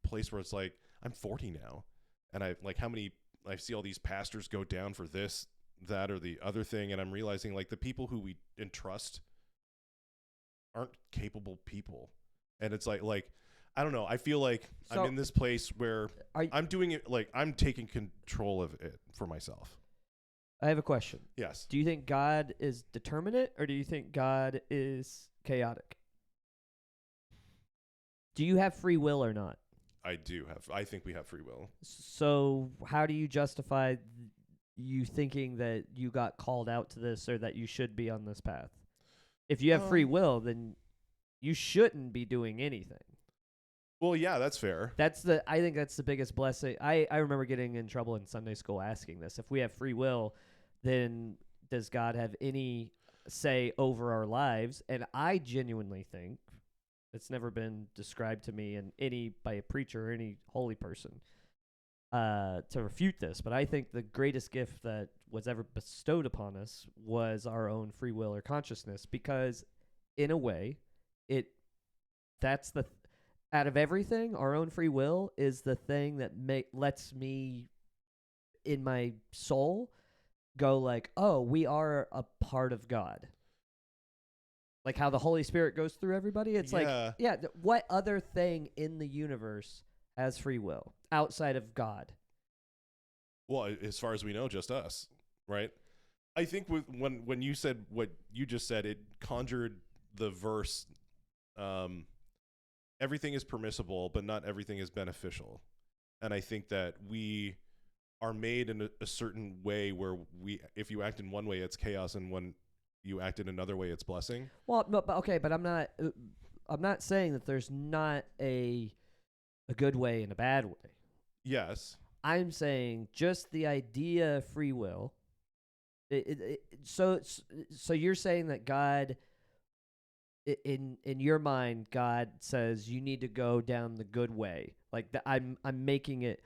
place where it's like, I'm 40 now. And I see all these pastors go down for this, that, or the other thing. And I'm realizing like the people who we entrust aren't capable people. And it's like, I don't know. I feel like I'm in this place where I'm doing it. Like I'm taking control of it for myself. I have a question. Yes. Do you think God is determinate or do you think God is chaotic? Do you have free will or not? I think we have free will. So how do you justify you thinking that you got called out to this or that you should be on this path? If you have free will, then you shouldn't be doing anything. Well, yeah, that's fair. I think that's the biggest blessing. I remember getting in trouble in Sunday school asking this. If we have free will, then does God have any say over our lives? And I genuinely think it's never been described to me by a preacher or any holy person to refute this. But I think the greatest gift that was ever bestowed upon us was our own free will or consciousness, because in a way, it that's out of everything, our own free will is the thing that lets me in my soul go like, oh, we are a part of God. Like how the Holy Spirit goes through everybody. It's what other thing in the universe has free will outside of God? Well, as far as we know, just us, right? I think when you said what you just said, it conjured the verse, everything is permissible, but not everything is beneficial. And I think that we are made in a certain way where if you act in one way, it's chaos, and when you act in another way, it's blessing. Well, but I'm not saying that there's not a good way and a bad way. Yes. I'm saying just the idea of free will. So you're saying that God, in your mind, God says you need to go down the good way. Like I'm making it,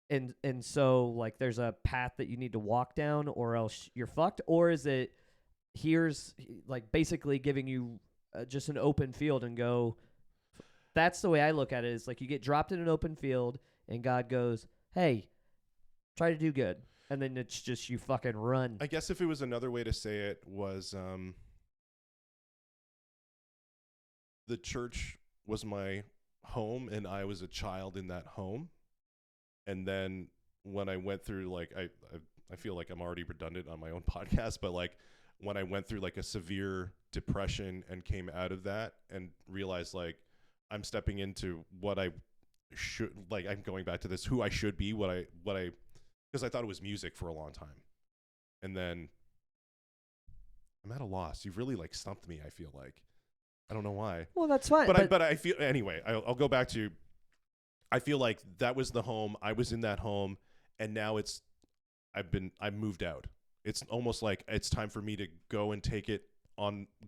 and so like there's a path that you need to walk down, or else you're fucked. Or is it here's like basically giving you just an open field and go? That's the way I look at it. Is like you get dropped in an open field, and God goes, "Hey, try to do good." And then it's just you fucking run. I guess if it was another way to say it was the church was my home and I was a child in that home. And then when I went through like I feel like I'm already redundant on my own podcast, but like when I went through like a severe depression and came out of that and realized like I'm stepping into what I should, like I'm going back to this, who I should be, what I because I thought it was music for a long time. And then I'm at a loss. You've really like stumped me, I feel like. I don't know why. Well, that's fine. But I feel, anyway, I'll go back to, I feel like that was the home. I was in that home, and now I've moved out. It's almost like it's time for me to go and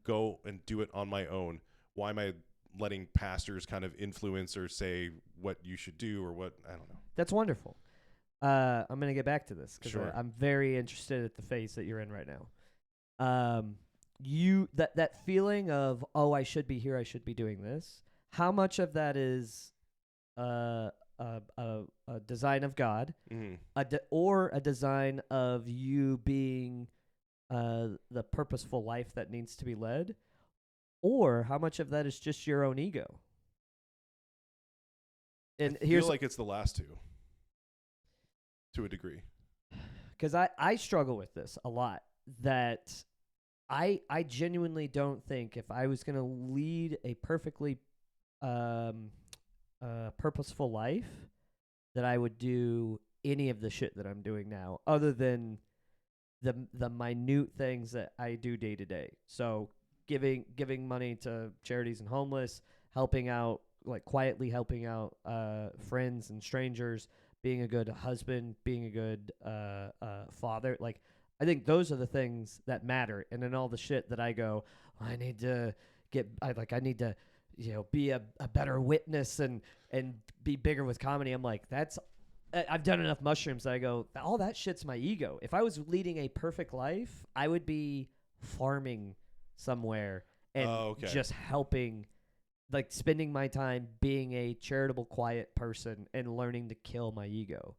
go and do it on my own. Why am I letting pastors kind of influence or say what you should do or what? I don't know. That's wonderful. I'm going to get back to this because Sure. I'm very interested at the phase that you're in right now. That feeling of, oh, I should be here, I should be doing this. How much of that is a design of God, or a design of you being the purposeful life that needs to be led, or how much of that is just your own ego? And I feel like it's the last two, to a degree. Because I struggle with this a lot. That I genuinely don't think if I was going to lead a perfectly purposeful life that I would do any of the shit that I'm doing now, other than the minute things that I do day to day. So giving money to charities and homeless, helping out, like quietly helping out friends and strangers, being a good husband, being a good father. Like, I think those are the things that matter. And then all the shit that I go, I need to be a better witness and be bigger with comedy. I'm like, I've done enough mushrooms that I go, all that shit's my ego. If I was leading a perfect life, I would be farming somewhere and just helping, like spending my time being a charitable, quiet person and learning to kill my ego.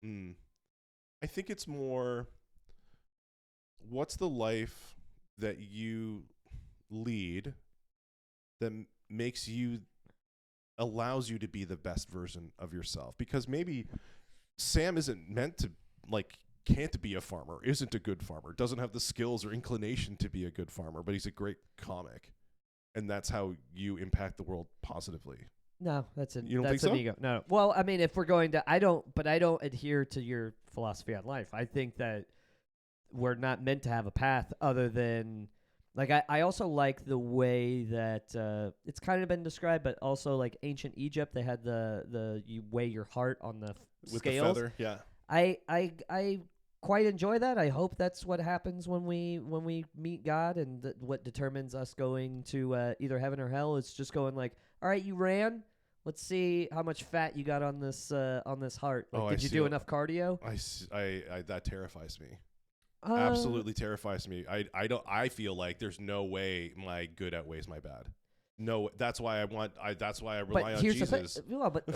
I think it's more, what's the life that you lead that allows you to be the best version of yourself? Because maybe Sam isn't meant to, like, can't be a farmer, isn't a good farmer, doesn't have the skills or inclination to be a good farmer, but he's a great comic. And that's how you impact the world positively. No, that's You don't that's think an so? ego. No. Well, I mean, if we're going to, I don't adhere to your philosophy on life. I think that we're not meant to have a path other than, like, I also like the way that it's kind of been described, but also like ancient Egypt, they had you weigh your heart on the With scales. the feather, yeah. I quite enjoy that. I hope that's what happens when we meet God, and what determines us going to either heaven or hell is just going like, all right, you ran. Let's see how much fat you got on this heart. Like, did you do enough cardio? I that terrifies me. Absolutely terrifies me. I feel like there's no way my good outweighs my bad. No, that's why I rely But on here's Jesus. the thing. Well, but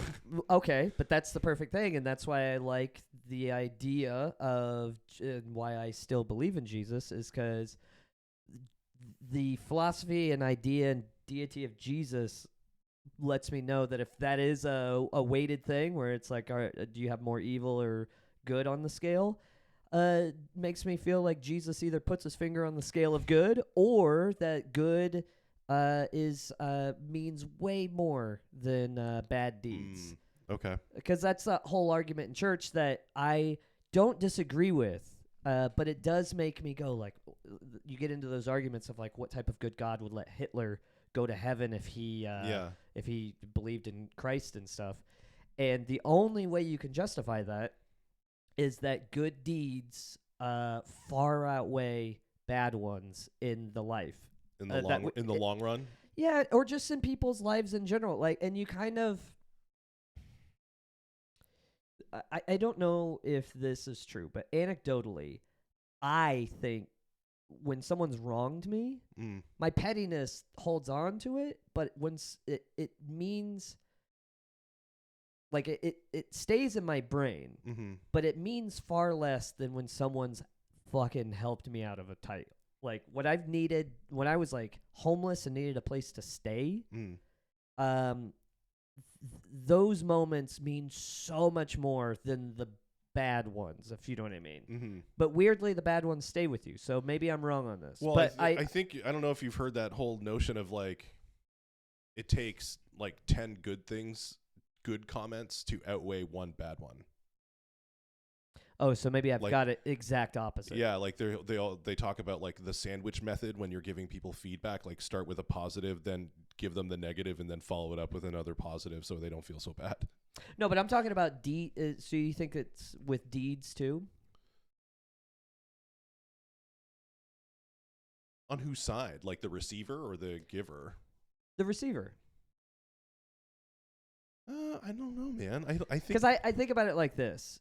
okay, but that's the perfect thing, and that's why I like the idea of why I still believe in Jesus is because the philosophy and idea and deity of Jesus lets me know that if that is a weighted thing where it's like, all right, do you have more evil or good on the scale? Makes me feel like Jesus either puts his finger on the scale of good or that good is means way more than bad deeds. Okay. Because that's that whole argument in church that I don't disagree with. But it does make me go like, you get into those arguments of like, what type of good God would let Hitler go to heaven if he believed in Christ and stuff. And the only way you can justify that is that good deeds far outweigh bad ones in the life. In the long run? Yeah, or just in people's lives in general. Like, and you kind of, I don't know if this is true, but anecdotally, I think when someone's wronged me, my pettiness holds on to it, but once it means, like, it stays in my brain, but it means far less than when someone's fucking helped me out of a tight. Like, what I've needed, when I was, like, homeless and needed a place to stay, those moments mean so much more than the bad ones, if you know what I mean. But weirdly, the bad ones stay with you. So maybe I'm wrong on this. Well, but I think, I don't know if you've heard that whole notion of like, it takes like 10 good comments to outweigh one bad one. Oh, so maybe I've got it exact opposite. Yeah, like they talk about like the sandwich method when you're giving people feedback, like start with a positive, then give them the negative, and then follow it up with another positive so they don't feel so bad. No, but I'm talking about so you think it's with deeds too? On whose side? Like the receiver or the giver? The receiver. I don't know, man. I think because I think about it like this.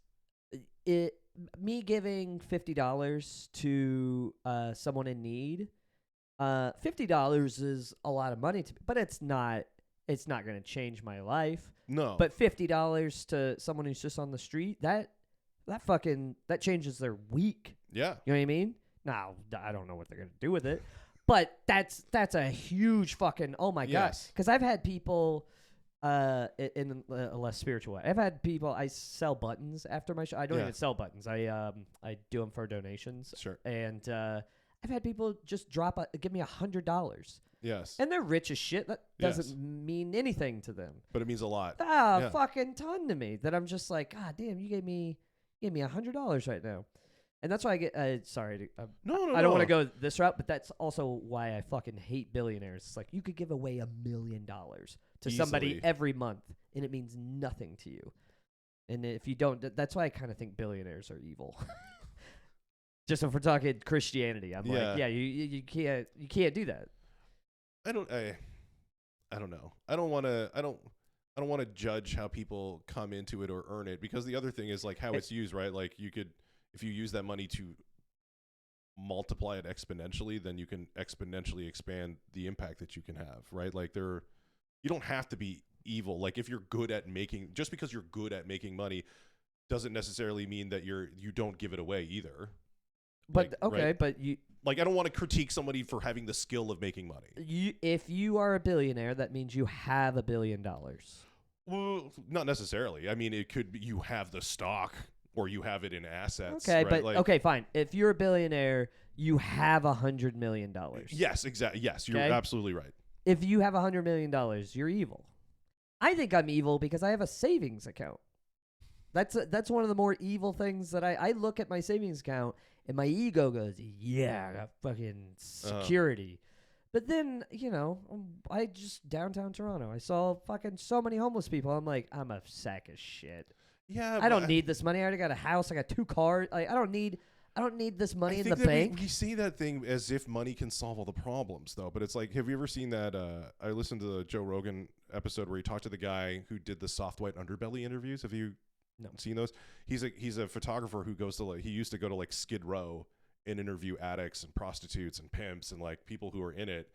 Me giving $50 to someone in need, $50 is a lot of money to me, but it's not going to change my life. No. But $50 to someone who's just on the street, that changes their week. Yeah. You know what I mean? Now, I don't know what they're going to do with it, but that's a huge fucking, oh my God. Because I've had people in a less spiritual way. I've had people, I sell buttons after my show. I don't even sell buttons. I do them for donations. Sure. And I've had people just give me $100. Yes. And they're rich as shit. That doesn't mean anything to them. But it means a lot. Fucking ton to me. That I'm just like, God damn, you gave me $100 right now. And that's why I get, sorry. No. I don't want to go this route, but that's also why I fucking hate billionaires. It's like, you could give away $1 million to somebody every month, and it means nothing to you. And if you don't, that's why I kind of think billionaires are evil. Just if we're talking Christianity, I'm like, yeah, you can't do that. I don't know. I don't want to judge how people come into it or earn it, because the other thing is like how it's used, right? Like you could, if you use that money to multiply it exponentially, then you can exponentially expand the impact that you can have, right? Like you don't have to be evil. Like if you're good at just because you're good at making money doesn't necessarily mean that you don't give it away either. But like, okay, right? But you, like, I don't want to critique somebody for having the skill of making money. If you are a billionaire, that means you have $1 billion. Well, not necessarily. I mean, it could be you have the stock or you have it in assets. Okay, right? but like, okay, fine. If you're a billionaire, you have $100 million. Yes, exactly. Yes, you're absolutely right. If you have $100 million, you're evil. I think I'm evil because I have a savings account. That's one of the more evil things that I look at my savings account and my ego goes, yeah, I got fucking security. But then, I just downtown Toronto, I saw fucking so many homeless people. I'm like, I'm a sack of shit. Yeah, I don't need this money. I already got a house. I got 2 cars. Like, I don't need this money in the bank. We see that thing as if money can solve all the problems, though. But it's like, have you ever seen that? I listened to the Joe Rogan episode where he talked to the guy who did the soft white underbelly interviews. Have you seen those? He's a photographer who goes to he used to go to like Skid Row and interview addicts and prostitutes and pimps and like people who are in it.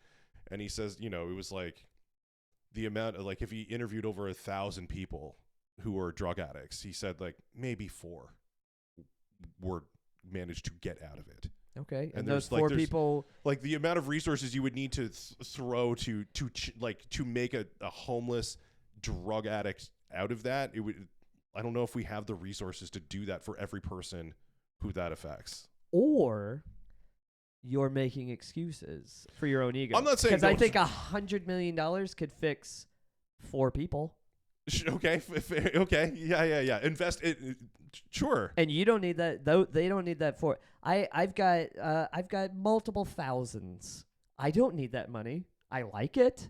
And he says, it was like the amount of, like, if he interviewed over 1,000 people who were drug addicts, he said like maybe 4 were managed to get out of it. Okay, and those 4 people, like the amount of resources you would need to throw to make a homeless drug addict out of that, it would. I don't know if we have the resources to do that for every person who that affects. Or you're making excuses for your own ego. I'm not saying, because I think $100 million could fix 4 people. Okay, okay, yeah. Invest it, sure. And you don't need that. Though they don't need that for. I've got multiple thousands. I don't need that money. I like it,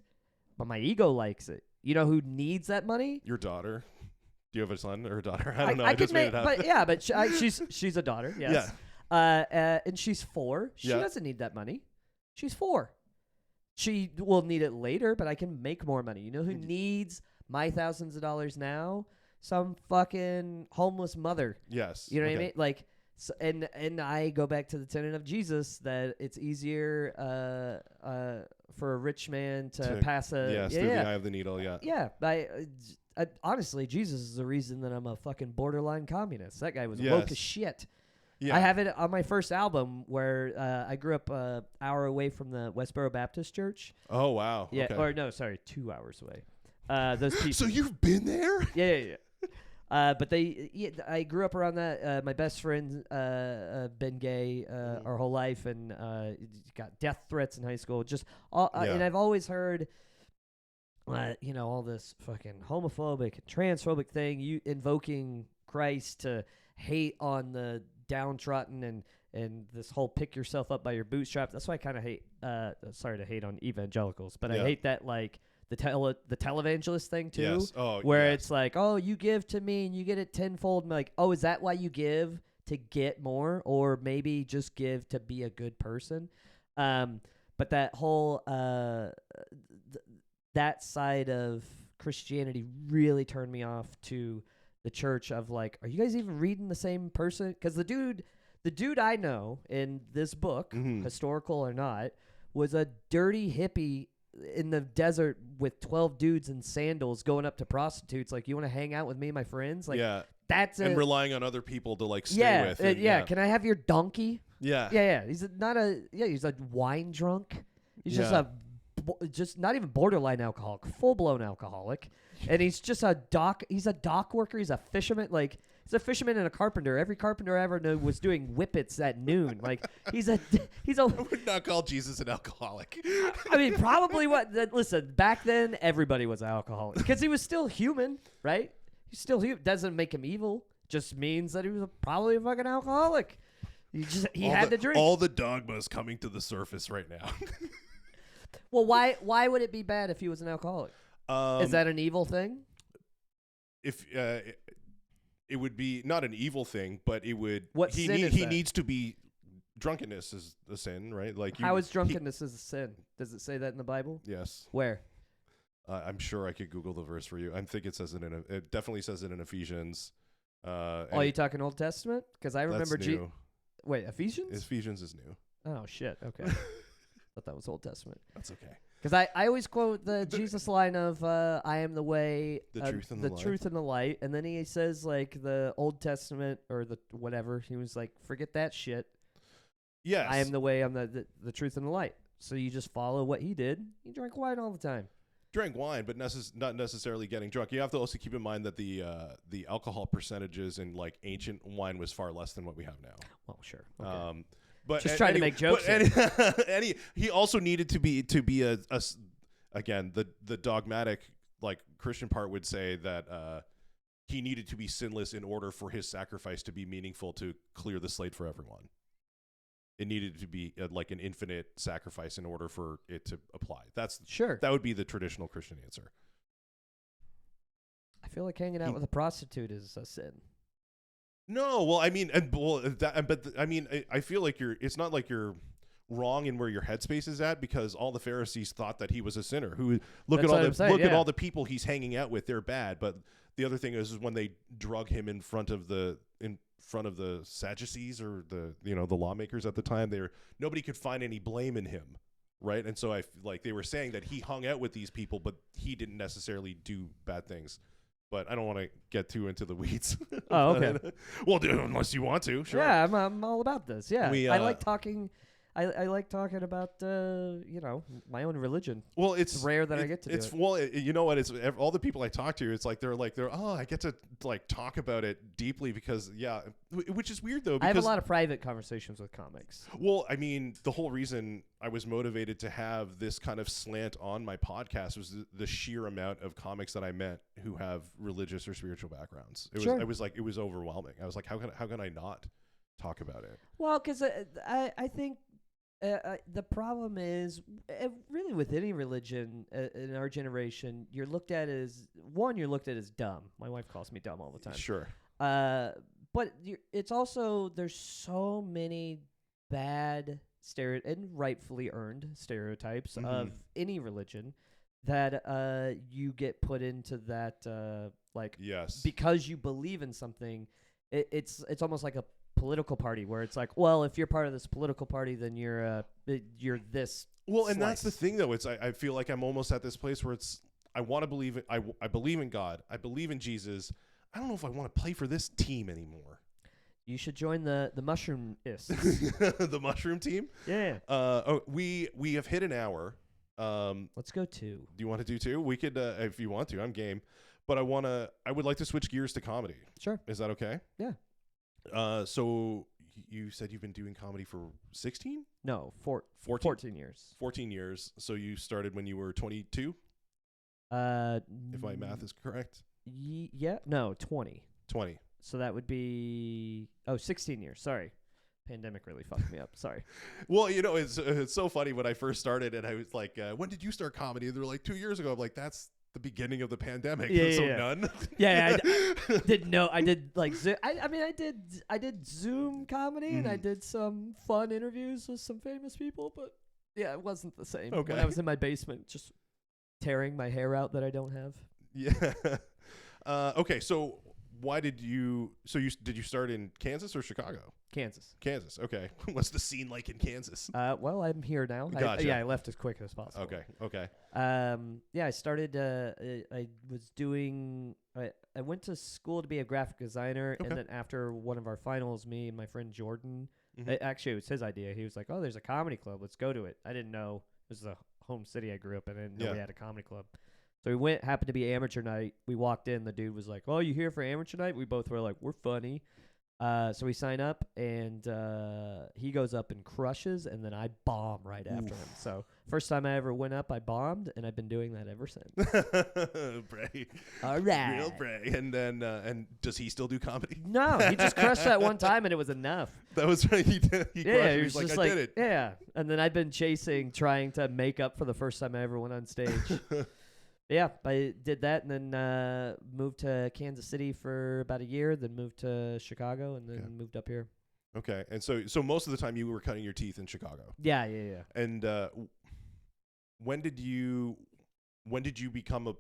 but my ego likes it. You know who needs that money? Your daughter. Do you have a son or a daughter? I don't know. I just made it up. But yeah, but she's a daughter. Yes. Yeah. And she's 4. She doesn't need that money. She's 4. She will need it later, but I can make more money. You know who needs my thousands of dollars now? Some fucking homeless mother. Yes. You know what I mean? Like, so, and I go back to the tenet of Jesus that it's easier for a rich man to pass a through the eye of the needle. Yeah. Yeah. Honestly, Jesus is the reason that I'm a fucking borderline communist. That guy was woke as shit. Yeah. I have it on my first album where I grew up an hour away from the Westboro Baptist Church. Oh, wow. Yeah. Okay. Or no, sorry, 2 hours away. Those people. So you've been there? Yeah. But I grew up around that. My best friend been gay our whole life, and got death threats in high school. Just and I've always heard, all this fucking homophobic and transphobic thing. You invoking Christ to hate on the downtrodden and this whole pick yourself up by your bootstraps. That's why I kind of hate. Sorry to hate on evangelicals, but I hate that the televangelist thing too. Yes. Oh, where it's like, oh, you give to me and you get it tenfold. I'm like, oh, is that why you give, to get more, or maybe just give to be a good person? But that whole that side of Christianity really turned me off to the church. Of like, are you guys even reading the same person? Because the dude I know in this book, historical or not, was a dirty hippie in the desert with 12 dudes in sandals going up to prostitutes. Like, you want to hang out with me and my friends? Like, that's and relying on other people to like stay with. And, can I have your donkey? Yeah. He's he's a wine drunk. He's just not even borderline alcoholic, full blown alcoholic. And he's just he's a dock worker. He's a fisherman. Like, he's a fisherman and a carpenter. Every carpenter I ever knew was doing whippets at noon. Like, he's a. I would not call Jesus an alcoholic. I mean, probably listen, back then everybody was an alcoholic because he was still human, right? He's still human. Doesn't make him evil. Just means that he was probably a fucking alcoholic. He had to drink. All the dogmas coming to the surface right now. Well, why would it be bad if he was an alcoholic? Is that an evil thing? If it would be not an evil thing, but it would. What sin is that? He needs to be. Drunkenness is a sin, right? Like, how is drunkenness is a sin? Does it say that in the Bible? Yes. Where? I'm sure I could Google the verse for you. I think it says it it definitely says it in Ephesians. Are you talking Old Testament? Because I remember. That's new. Wait, Ephesians? Ephesians is new. Oh shit. Okay. Thought that was Old Testament. That's okay. Because I always quote the Jesus line of I am the way, the truth and the light. Truth and the light, and then he says like the Old Testament or the whatever. He was like, forget that shit. Yes. I am the way. I'm the truth and the light. So you just follow what he did. He drank wine all the time. Drank wine, but not necessarily getting drunk. You have to also keep in mind that the alcohol percentages in like ancient wine was far less than what we have now. Well, sure. Okay. But just trying to make jokes. He also needed to be a again the dogmatic like Christian part would say that he needed to be sinless in order for his sacrifice to be meaningful to clear the slate for everyone. It needed to be like an infinite sacrifice in order for it to apply. That would be the traditional Christian answer. I feel like hanging out with a prostitute is a sin. No, well, I mean, I feel like it's not like you're wrong in where your headspace is at, because all the Pharisees thought that he was a sinner. Look at all the people he's hanging out with, they're bad. But the other thing is when they drug him in front of the Sadducees or the lawmakers at the time, nobody could find any blame in him right? And so like they were saying that he hung out with these people, but he didn't necessarily do bad things. But I don't want to get too into the weeds. Oh, okay. Well, dude, unless you want to, sure. Yeah, I'm all about this. Yeah, I like talking. I like talking about my own religion. Well, it's rare that I get to do it. Well, you know what? It's all the people I talk to. It's like they're I get to like talk about it deeply because which is weird though. Because, I have a lot of private conversations with comics. Well, I mean, the whole reason I was motivated to have this kind of slant on my podcast was the sheer amount of comics that I met who have religious or spiritual backgrounds. It was overwhelming. I was like, how can I not talk about it? Well, because I think. The problem is, really with any religion in our generation, you're looked at as dumb. My wife calls me dumb all the time. Sure. But it's also, there's so many bad and rightfully earned stereotypes of any religion that you get put into that yes, because you believe in something. It's almost like a political party where it's like, well, if you're part of this political party, then you're this. Well, and that's the thing, though. I feel like I'm almost at this place where I want to believe it. I believe in God. I believe in Jesus. I don't know if I want to play for this team anymore. You should join the mushroom-ists. The mushroom team. Yeah. We have hit an hour. Let's go 2. Do you want to do 2? We could, if you want to. I'm game. But I would like to switch gears to comedy. Sure. Is that okay? Yeah. So you said you've been doing comedy for 16? No, 14 years. 14 years. So you started when you were 22? If my math is correct. Yeah. No, 20. 20. So that would be 16 years. Sorry. Pandemic really fucked me up. Sorry. Well, it's so funny when I first started and I was like, when did you start comedy? And they're like 2 years ago. I'm like, that's the beginning of the pandemic. Yeah. None. Yeah, I didn't know. I did like I did Zoom comedy and I did some fun interviews with some famous people, but yeah, it wasn't the same. Okay. When I was in my basement just tearing my hair out that I don't have. Yeah. Okay, so did you start in Kansas or Chicago? Kansas. Okay. What's the scene like in Kansas? Well, I'm here now. Gotcha. I left as quick as possible. Okay. I started. I was doing. I went to school to be a graphic designer, and then after one of our finals, me and my friend Jordan. Actually, it was his idea. He was like, "Oh, there's a comedy club. Let's go to it." I didn't know this is the home city I grew up in. I didn't know we had a comedy club. So we went. Happened to be amateur night. We walked in. The dude was like, "Oh, you here for amateur night?" We both were like, "We're funny." So we sign up, and he goes up and crushes, and then I bomb right after him. So first time I ever went up, I bombed, and I've been doing that ever since. Bray. All right. Real Bray. And then, and does he still do comedy? No, he just crushed that one time, and it was enough. That was right. He did. He crushed it. He's like, I did it. Yeah. And then I've been trying to make up for the first time I ever went on stage. Yeah, I did that and then moved to Kansas City for about a year, then moved to Chicago, and then moved up here. Okay, and so most of the time you were cutting your teeth in Chicago. Yeah. And when did you become a?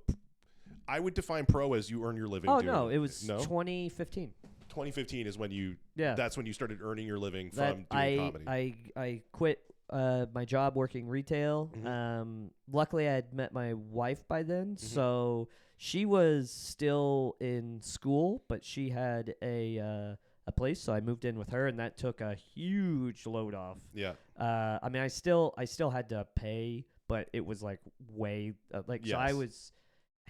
I would define pro as you earn your living. Oh no, it was 2015. 2015 is when you. Yeah. That's when you started earning your living from doing comedy. I quit my job working retail. Luckily, I had met my wife by then, so she was still in school, but she had a place, so I moved in with her, and that took a huge load off. Yeah. I mean, I still had to pay, but it was like way so I was.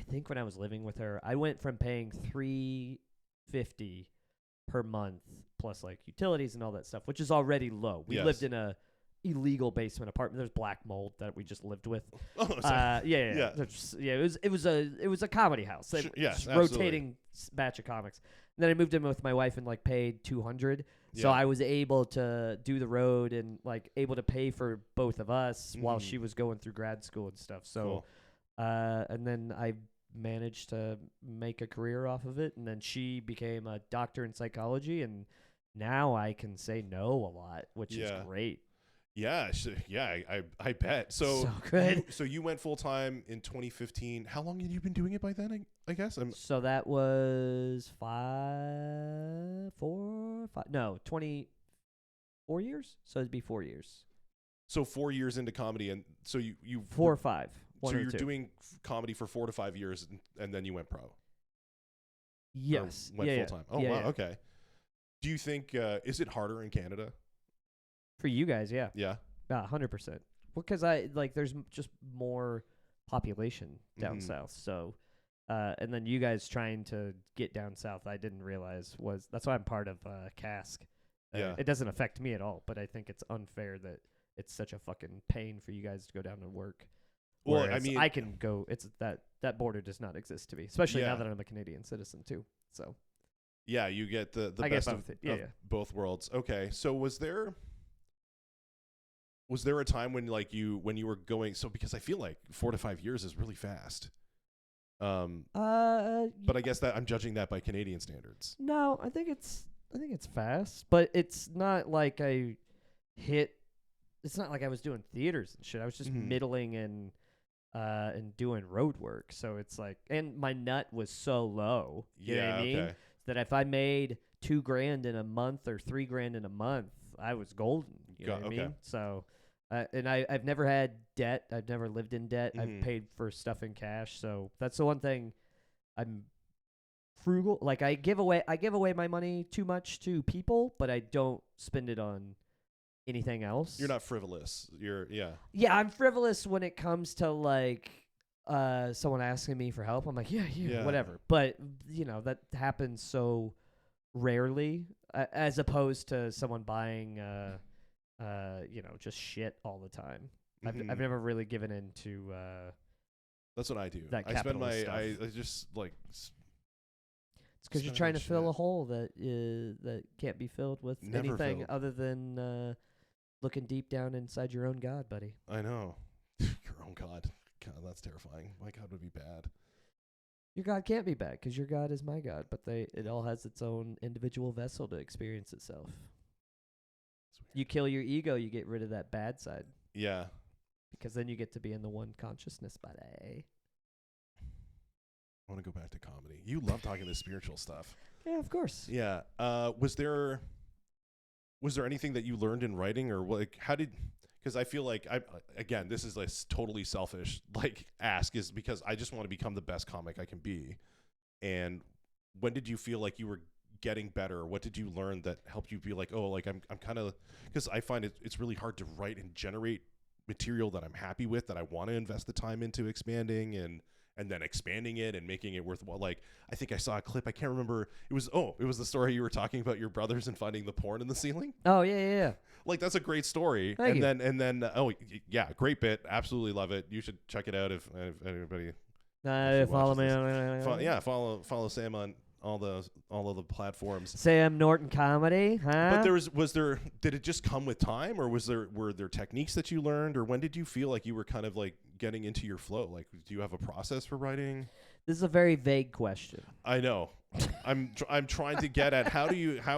I think when I was living with her, I went from paying $350 per month plus like utilities and all that stuff, which is already low. We lived in a illegal basement apartment. There's black mold that we just lived with. Oh, yeah. It was a comedy house. Yes, rotating batch of comics. And then I moved in with my wife and like paid $200. So I was able to do the road and like able to pay for both of us while she was going through grad school and stuff. So, and then I managed to make a career off of it. And then she became a doctor in psychology, and now I can say no a lot, which is great. Yeah, I bet. So good. So you went full time in 2015. How long had you been doing it by then? I guess. So that was 24 years. So it'd be 4 years. So 4 years into comedy, and so you 4 or 5. So you're 2. doing comedy for 4 to 5 years, and then you went pro. Yes. Or went full time. Oh yeah, wow. yeah. Okay. Do you think is it harder in Canada? For you guys, yeah. Yeah. 100%. Well, because there's just more population down south, so. And then you guys trying to get down south, I didn't realize that's why I'm part of Cask. Yeah. It doesn't affect me at all, but I think it's unfair that it's such a fucking pain for you guys to go down and work. Well, Whereas I mean, I can go. It's that border does not exist to me, especially Yeah. now that I'm a Canadian citizen too. So yeah, you get the I best get of, both. Yeah, of yeah. both worlds. Okay, so was there a time when when you were going? So because I feel like 4 to 5 years is really fast. But I guess that I'm judging that by Canadian standards. No, I think it's fast, but it's not like I hit. It's not like I was doing theaters and shit. I was just middling and doing road work. So it's like, and my nut was so low. You know what I mean? Okay. That if I made $2,000 in a month or $3,000 in a month, I was golden. You know what I mean? So, and I've never had debt. I've never lived in debt. I've paid for stuff in cash. So that's the one thing. I'm frugal. Like I give away my money too much to people, but I don't spend it on anything else. You're not frivolous. Yeah, I'm frivolous when it comes to someone asking me for help. I'm like, yeah, whatever. But that happens so rarely, as opposed to someone buying just shit all the time. I've never really given into that's what I do. That I spend capitalist stuff. I just like it's because you're trying to fill a hole that can't be filled with anything other than looking deep down inside your own God, buddy. I know. Your own God. God, that's terrifying. My God would be bad. Your God can't be bad because your God is my God, but it all has its own individual vessel to experience itself. You kill your ego, you get rid of that bad side. Yeah. Because then you get to be in the one consciousness, buddy. I want to go back to comedy. You love talking this spiritual stuff. Yeah, of course. Yeah. Was there anything that you learned in writing, or because I feel like again, this is totally selfish, ask is because I just want to become the best comic I can be. And when did you feel like you were getting better? What did you learn that helped you be like, oh, I'm kind of, because I find it's really hard to write and generate material that I'm happy with, that I want to invest the time into expanding and then expanding it and making it worthwhile. I think I saw a clip. I can't remember. It was the story you were talking about your brothers and finding the porn in the ceiling. Oh yeah. That's a great story. Thank you. And then yeah, great bit. Absolutely love it. You should check it out if anybody. Follow me. Follow Sam on all of the platforms. Sam Norton Comedy, huh? But did it just come with time, or were there techniques that you learned, or when did you feel like you were kind of getting into your flow? Do you have a process for writing? This is a very vague question. I know. I'm trying to get at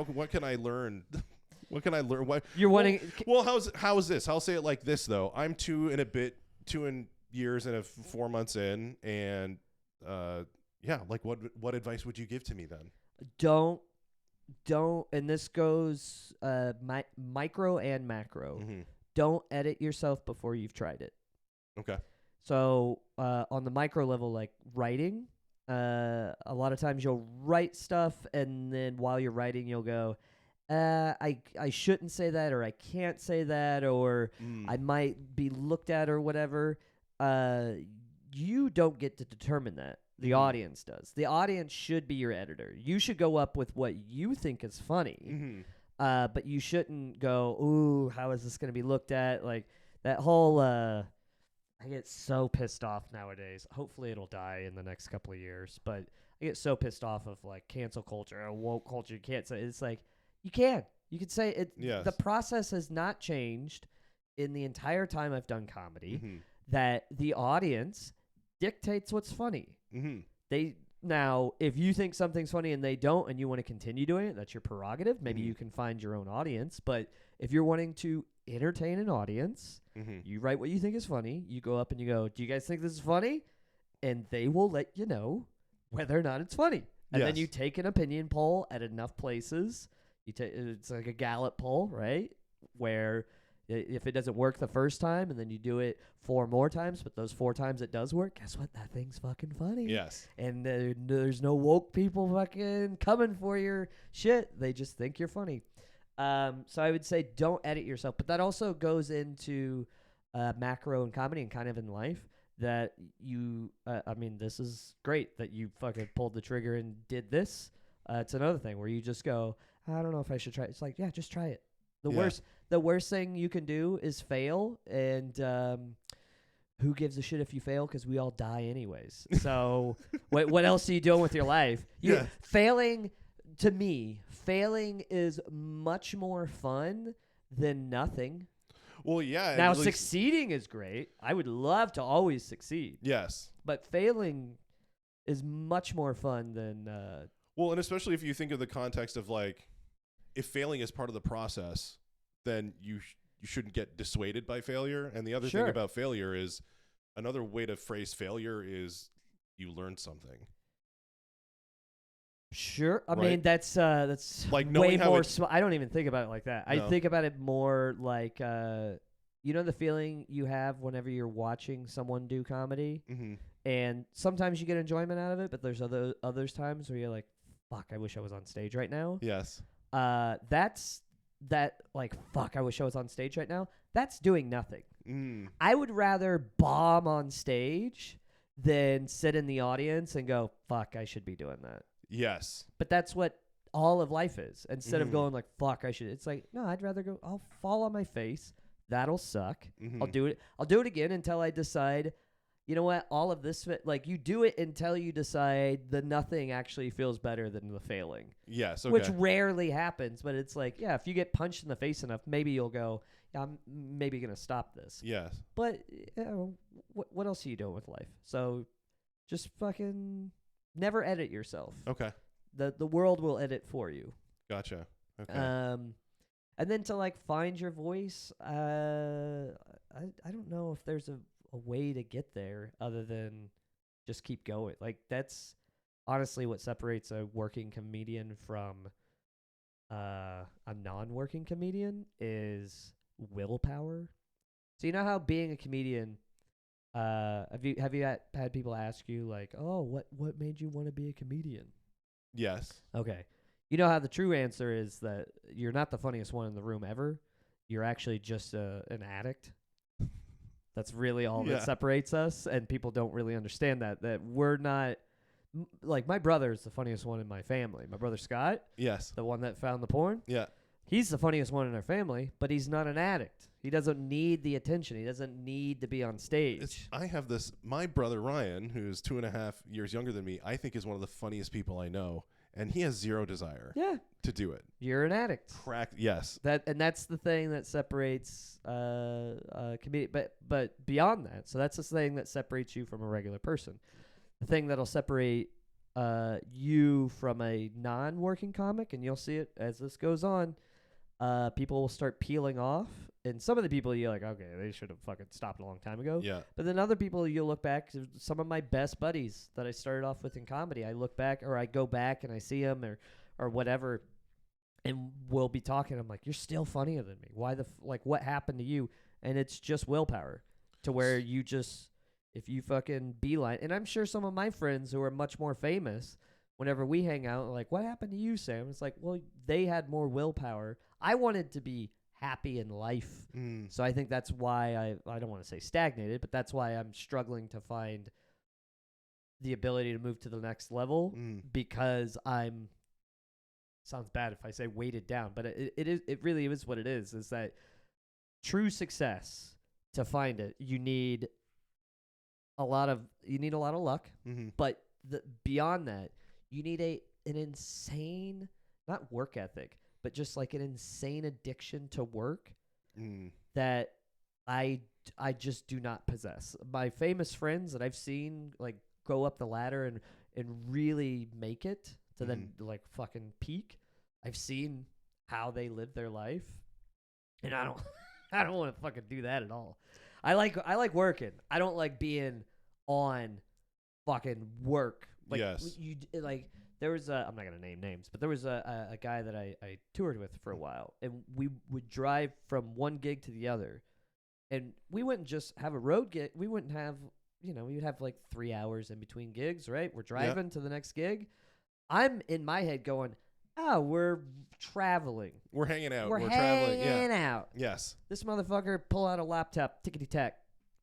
what can I learn? What can I learn? What you're wanting? Well, how is this? I'll say it like this though. I'm 2 years and 4 months in, and yeah, what advice would you give to me then? Don't, and this goes micro and macro. Mm-hmm. Don't edit yourself before you've tried it. Okay. So on the micro level, like writing, a lot of times you'll write stuff, and then while you're writing, you'll go, I shouldn't say that, or I can't say that, or I might be looked at, or whatever. You don't get to determine that. The audience does. The audience should be your editor. You should go up with what you think is funny, but you shouldn't go, ooh, how is this going to be looked at? Like that whole, I get so pissed off nowadays. Hopefully it'll die in the next couple of years, but I get so pissed off of cancel culture or woke culture. You can't say, it's you can say it. Yes. The process has not changed in the entire time I've done comedy, that the audience dictates what's funny. Now, if you think something's funny and they don't, and you want to continue doing it, that's your prerogative. Maybe you can find your own audience. But if you're wanting to entertain an audience, you write what you think is funny. You go up and you go, do you guys think this is funny? And they will let you know whether or not it's funny. And then you take an opinion poll at enough places. It's like a Gallup poll, right? Where If it doesn't work the first time and then you do it 4 more times, but those 4 times it does work, guess what? That thing's fucking funny. Yes. And there's no woke people fucking coming for your shit. They just think you're funny. So I would say don't edit yourself. But that also goes into macro and comedy and kind of in life that you, I mean, this is great that you fucking pulled the trigger and did this. It's another thing where you just go, I don't know if I should try it. It's like, yeah, just try it. The worst thing you can do is fail, and who gives a shit if you fail? Because we all die anyways. So what else are you doing with your life? Failing, to me, is much more fun than nothing. Well, yeah. Now, succeeding is great. I would love to always succeed. Yes. But failing is much more fun than... well, and especially if you think of the context of, like, if failing is part of the process, then you shouldn't get dissuaded by failure. And the other thing about failure is, another way to phrase failure is you learned something. Sure. I mean, that's like way more... I don't even think about it like that. No. I think about it more like, you know the feeling you have whenever you're watching someone do comedy? Mm-hmm. And sometimes you get enjoyment out of it, but there's others times where you're like, fuck, I wish I was on stage right now. Yes. That's like, fuck, I wish I was on stage right now. That's doing nothing. I would rather bomb on stage than sit in the audience and go, fuck, I should be doing that. Yes. But that's what all of life is. Instead of going like, fuck, I should. It's like, no, I'd rather go, I'll fall on my face. That'll suck. I'll do it. I'll do it again until I decide, you know what, all of this, like, you do it until you decide the nothing actually feels better than the failing. Yes, okay. Which rarely happens, but it's like, yeah, if you get punched in the face enough, maybe you'll go, yeah, I'm maybe going to stop this. Yes. But, you know, what else are you doing with life? So just fucking never edit yourself. Okay. The world will edit for you. Gotcha. Okay. And then to, like, find your voice, I don't know if there's a way to get there other than just keep going. Like, that's honestly what separates a working comedian from a non-working comedian is willpower. So you know how being a comedian, have you had people ask you like, oh, what made you want to be a comedian? Yes. Okay. You know how the true answer is that you're not the funniest one in the room ever. You're actually just an addict. That's really all that separates us, and people don't really understand that we're not, like, my brother is the funniest one in my family. My brother Scott, yes, the one that found the porn, he's the funniest one in our family, but he's not an addict. He doesn't need the attention. He doesn't need to be on stage. I have this, my brother Ryan, who's 2.5 years younger than me, I think is one of the funniest people I know, and he has zero desire to do it. You're an addict. Yes. That's the thing that separates comedian. But beyond that, so that's the thing that separates you from a regular person. The thing that'll separate you from a non-working comic, and you'll see it as this goes on, people will start peeling off. And some of the people you're like, okay, they should have fucking stopped a long time ago. Yeah. But then other people you'll look back, some of my best buddies that I started off with in comedy, I look back or I go back and I see them or whatever, and we'll be talking. I'm like, you're still funnier than me. Why what happened to you? And it's just willpower to where you just, if you fucking beeline. And I'm sure some of my friends who are much more famous, whenever we hang out, like, what happened to you, Sam? It's like, well, they had more willpower. I wanted to be happy in life. So I think that's why I don't want to say stagnated, but that's why I'm struggling to find the ability to move to the next level because I'm, sounds bad if I say weighted down, but it really is what it is that true success, to find it, you need a lot of luck, but beyond that, you need an insane, not work ethic, but just like an insane addiction to work that I just do not possess. My famous friends that I've seen like go up the ladder and really make it to then like fucking peak, I've seen how they live their life, and I don't want to fucking do that at all. I like working. I don't like being on fucking work. Like, yes. you like. There was I'm not gonna name names, but there was a guy that I toured with for a while, and we would drive from one gig to the other, and we wouldn't just have a road gig. We wouldn't have, we would have like 3 hours in between gigs, right? We're driving to the next gig. I'm in my head going, oh, we're traveling. We're hanging out. We're traveling. hanging out. Yes. This motherfucker pull out a laptop, tickety-tack.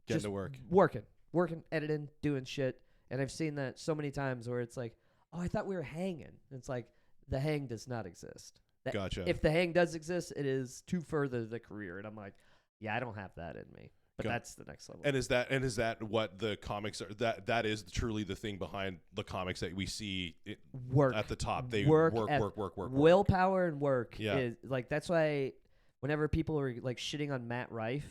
Getting to work. Working, editing, doing shit. And I've seen that so many times where it's like, oh, I thought we were hanging. And it's like, the hang does not exist. Gotcha. If the hang does exist, it is to further the career. And I'm like, yeah, I don't have that in me. But that's the next level. And is that what the comics are? That is truly the thing behind the comics that we see work at the top. They work. Willpower and work. Yeah. Is like, that's why whenever people are like shitting on Matt Rife,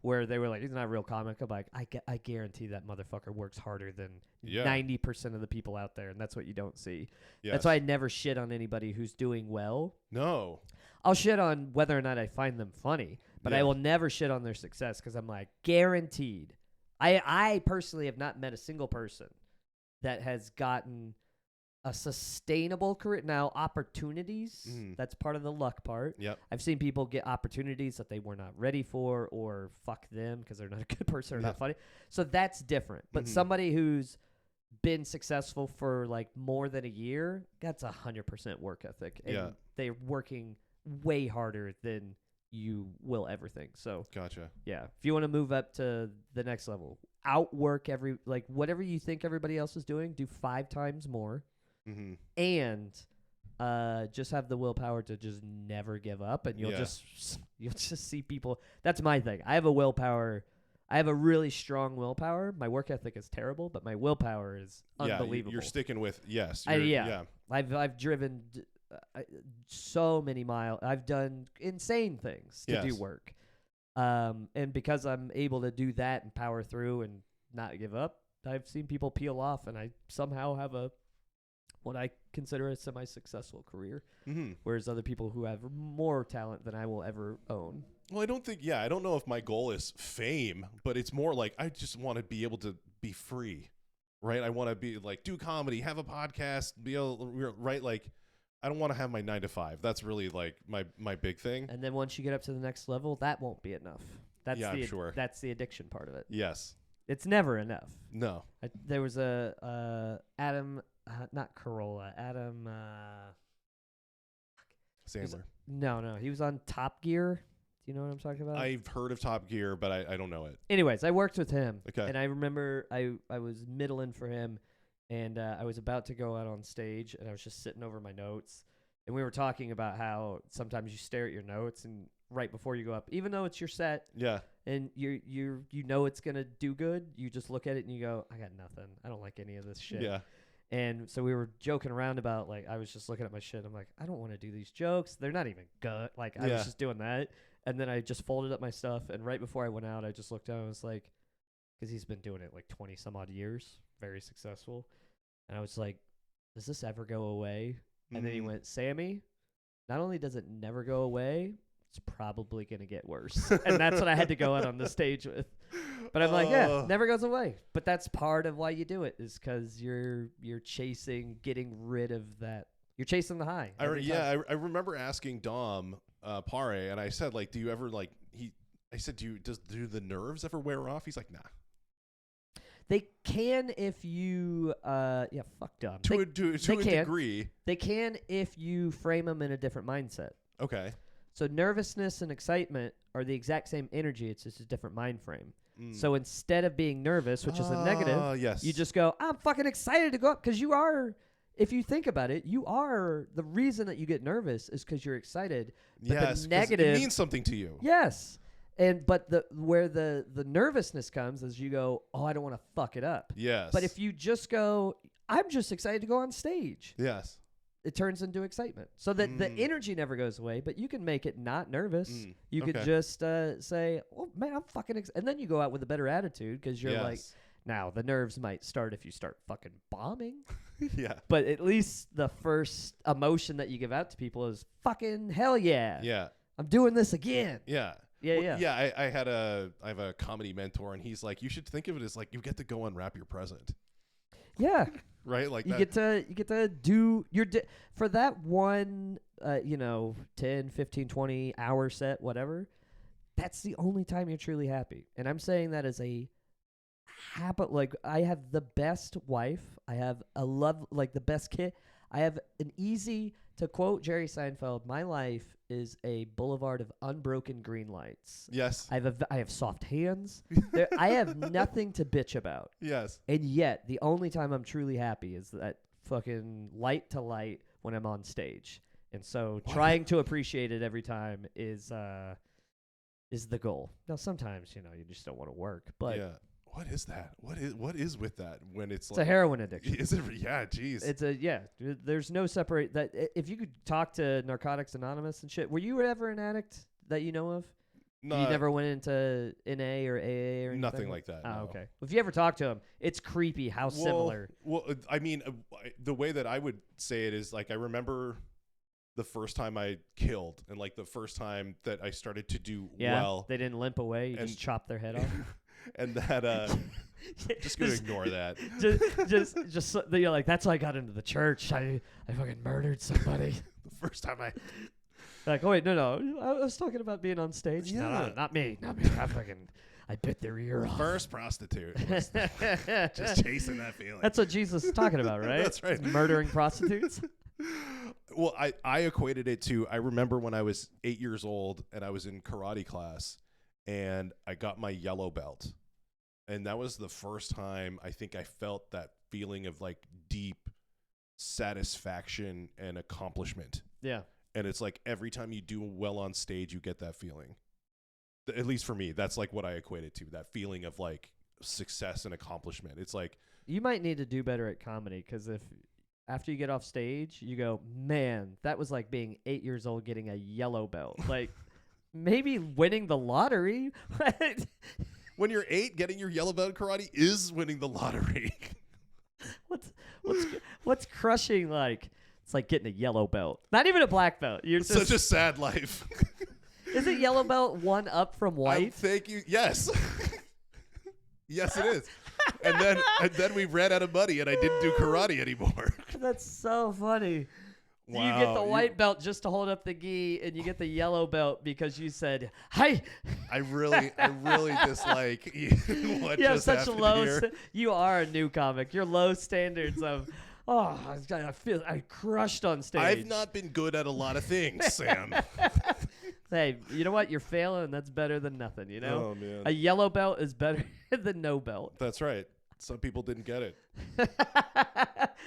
where they were like, he's not a real comic, I'm like, I guarantee that motherfucker works harder than 90% of the people out there, and that's what you don't see. Yes. That's why I never shit on anybody who's doing well. No. I'll shit on whether or not I find them funny, but I will never shit on their success because I'm like, guaranteed. I personally have not met a single person that has gotten a sustainable career. Now, opportunities, that's part of the luck part. Yep. I've seen people get opportunities that they were not ready for, or fuck them because they're not a good person or not funny. So that's different. But somebody who's been successful for like more than a year, that's 100% work ethic. And they're working way harder than you will ever think. So gotcha. Yeah. If you want to move up to the next level, outwork whatever you think everybody else is doing, do 5 times more. And just have the willpower to just never give up, and you'll just see people. That's my thing. I have a really strong willpower. My work ethic is terrible, but my willpower is unbelievable. You're sticking with I've driven so many miles. I've done insane things to do work, and because I'm able to do that and power through and not give up, I've seen people peel off, and I somehow have what I consider a semi-successful career, whereas other people who have more talent than I will ever own. Well, I don't know if my goal is fame, but it's more like I just want to be able to be free, right? I want to be like, do comedy, have a podcast, be able, right? Like, I don't want to have my 9 to 5. That's really like my big thing. And then once you get up to the next level, that won't be enough. I'm sure. That's the addiction part of it. Yes. It's never enough. No. There was Adam... not Carolla. Adam Sandler. No. He was on Top Gear. Do you know what I'm talking about? I've heard of Top Gear, but I don't know it. Anyways, I worked with him. Okay. And I remember I was middling for him, and I was about to go out on stage, and I was just sitting over my notes. And we were talking about how sometimes you stare at your notes, and right before you go up, even though it's your set, and you know it's gonna do good, you just look at it and you go, I got nothing. I don't like any of this shit. Yeah. And so we were joking around about, like, I was just looking at my shit. I'm like, I don't want to do these jokes. They're not even good. Like, I was just doing that. And then I just folded up my stuff. And right before I went out, I just looked down and was like, because he's been doing it like 20 some odd years, very successful. And I was like, does this ever go away? And then he went, Sammy, not only does it never go away, it's probably going to get worse. And that's what I had to go out on the stage with. But I'm like, yeah, never goes away. But that's part of why you do it, is because you're chasing, getting rid of that. You're chasing the high. I remember asking Dom Pare, and I said, like, do you ever, like, I said, do the nerves ever wear off? He's like, nah. They can if you, fuck Dom. To a degree. They can if you frame them in a different mindset. Okay. So nervousness and excitement are the exact same energy. It's just a different mind frame. So instead of being nervous, which is a negative, you just go, I'm fucking excited to go up, because you are, if you think about it, you are, the reason that you get nervous is because you're excited. But the negative, it means something to you. Yes. But where the nervousness comes is you go, oh, I don't want to fuck it up. Yes. But if you just go, I'm just excited to go on stage. Yes. It turns into excitement. So that the energy never goes away, but you can make it not nervous. You could just say, oh, man, I'm fucking excited. And then you go out with a better attitude, because you're like, now the nerves might start if you start fucking bombing. Yeah. But at least the first emotion that you give out to people is fucking hell yeah. Yeah. I'm doing this again. Yeah. Yeah. I have a comedy mentor, and he's like, you should think of it as like you get to go unwrap your present. Yeah. right? Like you get to do your for that one 10, 15, 20 hour set, whatever. That's the only time you're truly happy. And I'm saying that as a like I have the best wife, I have a love, like the best kid. I have an easy, to quote Jerry Seinfeld, my life is a boulevard of unbroken green lights. Yes. I have soft hands. I have nothing to bitch about. Yes. And yet, the only time I'm truly happy is that fucking light to light when I'm on stage. And so trying to appreciate it every time is the goal. Now, sometimes, you just don't want to work, but yeah. What is that? What is with that when it's a heroin addiction? Is it? Yeah, geez. There's no separate that. If you could talk to Narcotics Anonymous and shit, were you ever an addict that you know of? No, you never went into NA or AA or anything? Nothing like that. Oh, no. okay. Well, if you ever talk to him, it's creepy how similar. Well, I mean, the way that I would say it is like I remember the first time I killed and like the first time that I started to do well. They didn't limp away. You just chopped their head off. And that just gonna ignore that. Just like that's how I got into the church. I fucking murdered somebody. The first time I like, oh wait, no, I was talking about being on stage. Yeah. No, not me. I bit their ear off. First prostitute. Just chasing that feeling. That's what Jesus is talking about, right? That's right. Murdering prostitutes. Well, I equated it to, I remember when I was 8 years old and I was in karate class and I got my yellow belt. And that was the first time I think I felt that feeling of like deep satisfaction and accomplishment. Yeah. And it's like every time you do well on stage, you get that feeling. At least for me, that's like what I equated to, that feeling of like success and accomplishment. It's like, you might need to do better at comedy, because if after you get off stage, you go, man, that was like being 8 years old getting a yellow belt. Like maybe winning the lottery. When you're 8, getting your yellow belt in karate is winning the lottery. What's crushing like? It's like getting a yellow belt. Not even a black belt. You're just, such a sad life. Isn't yellow belt one up from white? Thank you. Yes. Yes, it is. And then we ran out of money and I didn't do karate anymore. That's so funny. Wow. You get the white belt just to hold up the gi, and you get the yellow belt because you said, "Hi." I really dislike what you have just such happened low. here. You are a new comic. Your low standards of, I crushed on stage. I've not been good at a lot of things, Sam. Hey, you know what? You're failing. That's better than nothing. You know, Oh man, a yellow belt is better than no belt. that's right. Some people didn't get it.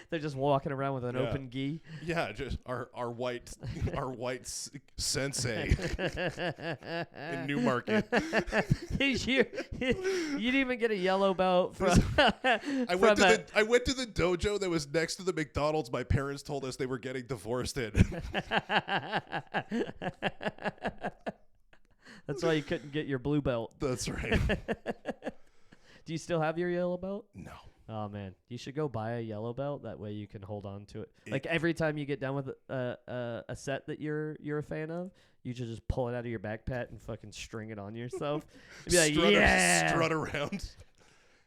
They're just walking around with an open gi. Yeah, just our white sensei in Newmarket. You didn't even get a yellow belt from. I went to the dojo that was next to the McDonald's my parents told us they were getting divorced in. That's why you couldn't get your blue belt. That's right. Do you still have your yellow belt? No. Oh man, you should go buy a yellow belt. That way you can hold on to it. Like every time you get done with a set that you're a fan of, you should just pull it out of your backpack and fucking string it on yourself. Be like, strut around.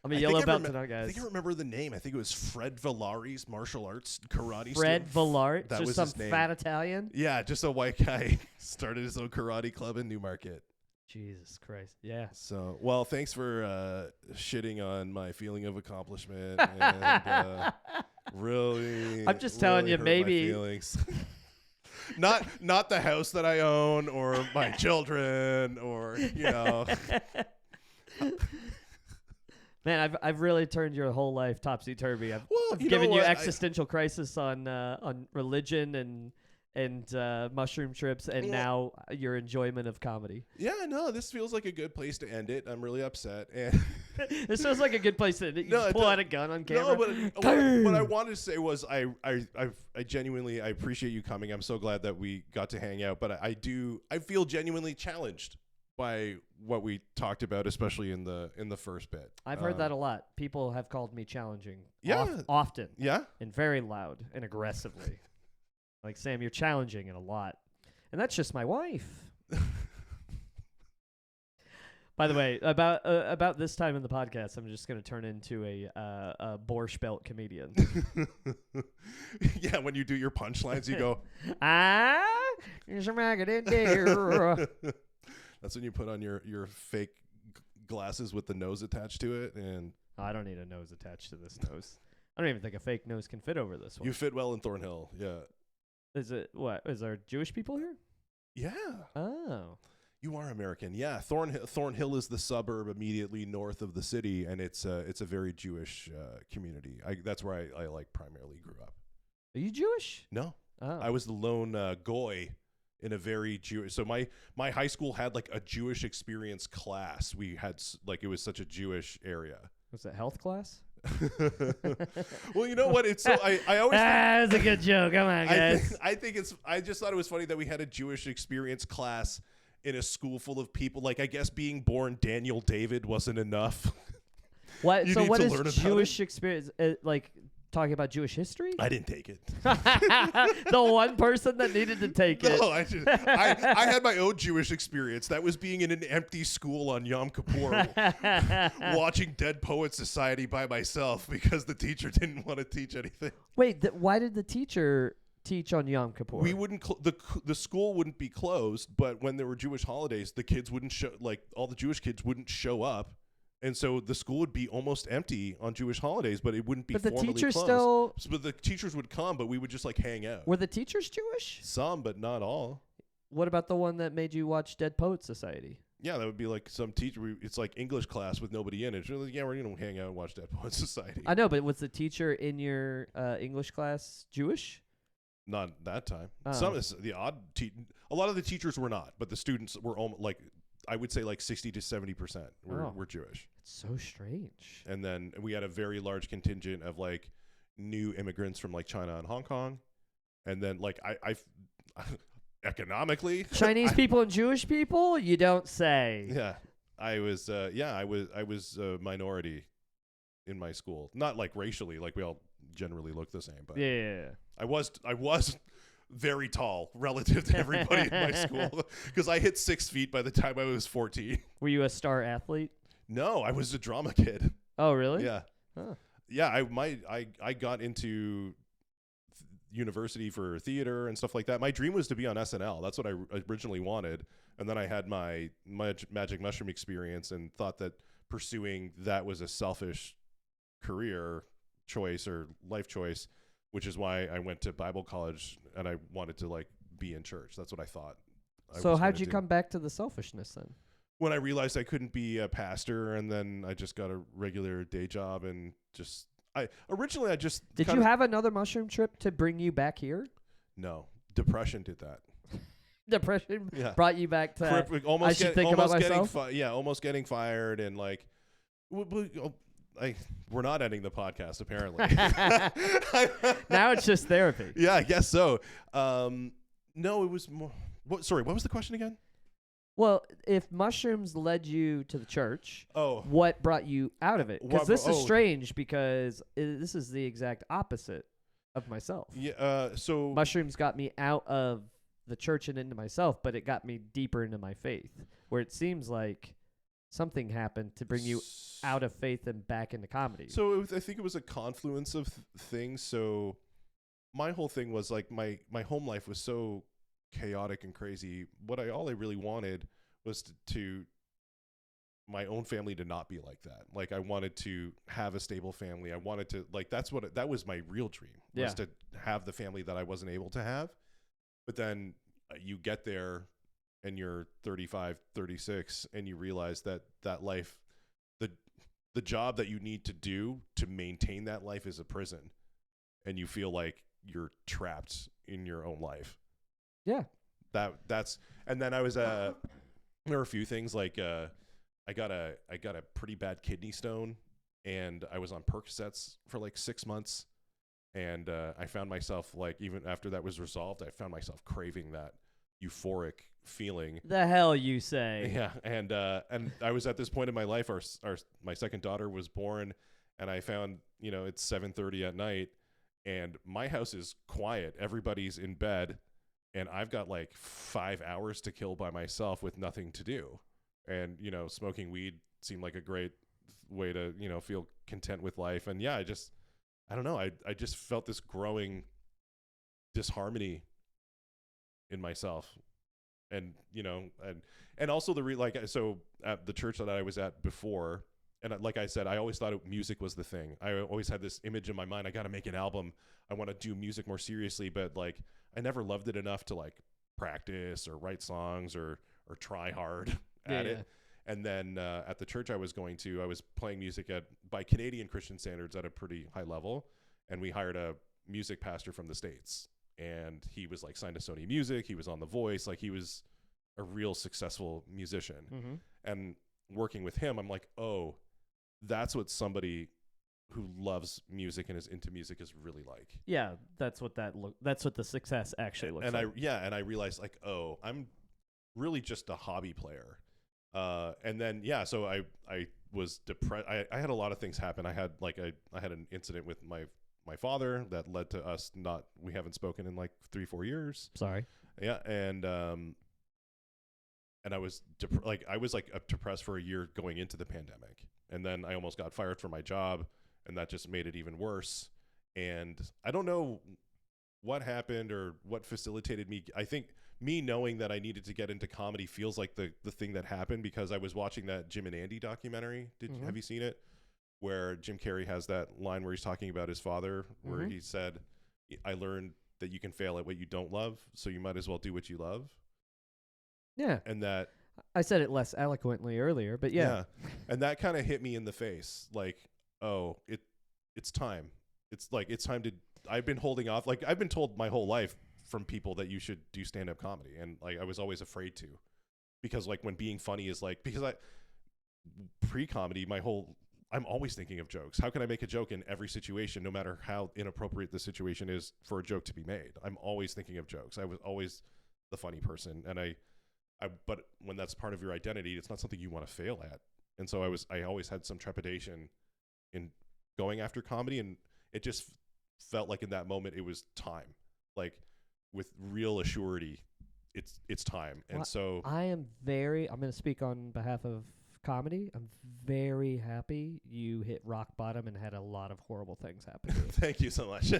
I'm a yellow belt tonight, guys. I think I remember the name. I think it was Fred Villari's martial arts karate. Fred Villari? That just was some his name. fat Italian? Yeah, just a white guy started his own karate club in Newmarket. Jesus Christ. Yeah. So, well, thanks for shitting on my feeling of accomplishment. And, really, I'm just telling you, hurt maybe. my feelings. not the house that I own or my children or, Man, I've really turned your whole life topsy turvy. I've given you existential crisis on religion and mushroom trips, and now your enjoyment of comedy. Yeah, no, this feels like a good place to end it. I'm really upset. And this feels like a good place to pull out a gun on camera. No, but what I wanted to say was I genuinely appreciate you coming. I'm so glad that we got to hang out. But I feel genuinely challenged by what we talked about, especially in the first bit. I've heard that a lot. People have called me challenging. Yeah, often. Yeah, and very loud and aggressively. Like, Sam, you're challenging it a lot. And that's just my wife. By the way, about this time in the podcast, I'm just going to turn into a Borscht Belt comedian. Yeah, when you do your punchlines, you go, there's a maggot in there. That's when you put on your fake glasses with the nose attached to it, and I don't need a nose attached to this nose. I don't even think a fake nose can fit over this one. you fit well in Thornhill. Yeah. Is it what? Is there Jewish people here? Yeah. Oh. You are American. Yeah. Thornhill is the suburb immediately north of the city, and it's a very Jewish community. That's where I like primarily grew up. Are you Jewish? No. Oh. I was the lone goy in a very Jewish. So my high school had like a Jewish experience class. We had like, it was such a Jewish area. Was it health class? Well, you know what? It's so I always. That's a good joke. Come on, guys. I just thought it was funny that we had a Jewish experience class in a school full of people. Like, I guess being born Daniel David wasn't enough. What? You So need what to is learn about Jewish experience? Like talking about Jewish history? I didn't take it. The one person that needed to take it. No, I had my own Jewish experience. That was being in an empty school on Yom Kippur, watching Dead Poets Society by myself because the teacher didn't want to teach anything. Wait, why did the teacher teach on Yom Kippur? We wouldn't the school wouldn't be closed, but when there were Jewish holidays, the kids wouldn't show, like all the Jewish kids wouldn't show up. And so the school would be almost empty on Jewish holidays, but it wouldn't be formally closed. But the teachers still... But the teachers would come, but we would just like hang out. Were the teachers Jewish? Some, but not all. What about the one that made you watch Dead Poets Society? Yeah, that would be like some teacher. It's like English class with nobody in it. She's like, yeah, we're going to hang out and watch Dead Poets Society. I know, but was the teacher in your English class Jewish? Not that time. Some the odd a lot of the teachers were not, but the students were like, I would say like 60 to 70% were Jewish. It's so strange. And then we had a very large contingent of like new immigrants from like China and Hong Kong. And then like I economically Chinese people and Jewish people, you don't say. Yeah. I was a minority in my school. Not like racially, like we all generally look the same, but yeah. I was very tall relative to everybody in my school because I hit 6 feet by the time I was 14. Were you a star athlete? No, I was a drama kid. Oh, really? Yeah. Huh. Yeah, I got into university for theater and stuff like that. My dream was to be on SNL. That's what I originally wanted. And then I had my magic mushroom experience and thought that pursuing that was a selfish career choice or life choice, which is why I went to Bible college and I wanted to like be in church. That's what I thought. So how'd you come back to the selfishness then? When I realized I couldn't be a pastor, and then I just got a regular day job and just originally Did you have another mushroom trip to bring you back here? No. Depression did that. Depression brought you back to almost almost getting fired and like we're not ending the podcast apparently. Now it's just therapy. Yeah, I guess so. No, it was more. What was the question again? Well, if mushrooms led you to the church, what brought you out of it? Because this is strange because this is the exact opposite of myself. Yeah. So mushrooms got me out of the church and into myself, but it got me deeper into my faith, where it seems like something happened to bring you out of faith and back into comedy. So I think it was a confluence of things. So my whole thing was like my home life was so chaotic and crazy. All I really wanted was to my own family to not be like that. Like I wanted to have a stable family. I wanted to like that was my real dream was to have the family that I wasn't able to have. But then you get there and you're 35, 36 and you realize that life, the job that you need to do to maintain that life is a prison, and you feel like you're trapped in your own life. Yeah. That's and then I was there were a few things like I got a pretty bad kidney stone, and I was on Percocets for like 6 months, and I found myself like even after that was resolved, I found myself craving that euphoric feeling. The hell you say? Yeah, and I was at this point in my life. My second daughter was born, and I found it's 7:30 at night, and my house is quiet. Everybody's in bed. And I've got like 5 hours to kill by myself with nothing to do. and smoking weed seemed like a great way to feel content with life. And yeah, I don't know, I just felt this growing disharmony in myself. And and also so at the church that I was at before, and like I said, I always thought music was the thing. I always had this image in my mind, I got to make an album, I want to do music more seriously, but like I never loved it enough to like practice or write songs or try hard at it. And then at the church I was going to, I was playing music by Canadian Christian standards at a pretty high level, and we hired a music pastor from the States, and he was like signed to Sony Music, he was on The Voice, like he was a real successful musician. Mm-hmm. And working with him, I'm like, oh, that's what somebody who loves music and is into music is really like. Yeah, that's what that's what the success actually looks like. And I realized like, oh, I'm really just a hobby player. And then so I was depressed. I had a lot of things happen. I had an incident with my father that led to us we haven't spoken in like 3-4 years. Sorry. Yeah, and I was depressed for a year going into the pandemic, and then I almost got fired from my job, and that just made it even worse. And I don't know what happened or what facilitated me. I think me knowing that I needed to get into comedy feels like the thing that happened, because I was watching that Jim and Andy documentary. Have you seen it? Where Jim Carrey has that line where he's talking about his father, where he said, I learned that you can fail at what you don't love, so you might as well do what you love. Yeah. And that I said it less eloquently earlier, but yeah. And that kind of hit me in the face. Like, oh, it's time. It's time to, I've been holding off. Like, I've been told my whole life from people that you should do stand-up comedy. And like, I was always afraid to, because like when being funny is like, because pre-comedy, I'm always thinking of jokes. How can I make a joke in every situation, no matter how inappropriate the situation is for a joke to be made? I'm always thinking of jokes. I was always the funny person. And but when that's part of your identity, it's not something you want to fail at. And so I always had some trepidation in going after comedy, and it just felt like in that moment it was time. Like with real assurity, it's time. And so I'm going to speak on behalf of comedy. I'm very happy you hit rock bottom and had a lot of horrible things happen to you. Thank you so much.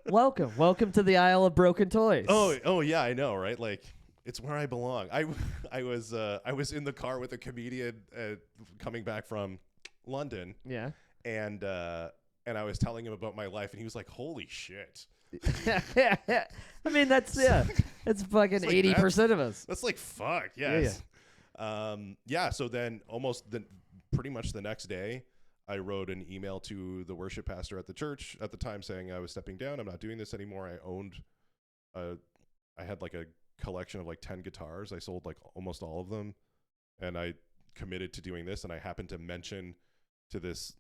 Welcome to the Isle of Broken Toys. Oh yeah, I know, right? Like, it's where I belong. I was in the car with a comedian coming back from London. Yeah. And I was telling him about my life, and he was like, "Holy shit." I mean, that's it's fucking 80% of us. That's like fuck, yes. Yeah. So then pretty much the next day, I wrote an email to the worship pastor at the church at the time saying I was stepping down. I'm not doing this anymore. I had like a collection of like 10 guitars. I sold like almost all of them, and I committed to doing this. And I happened to mention to this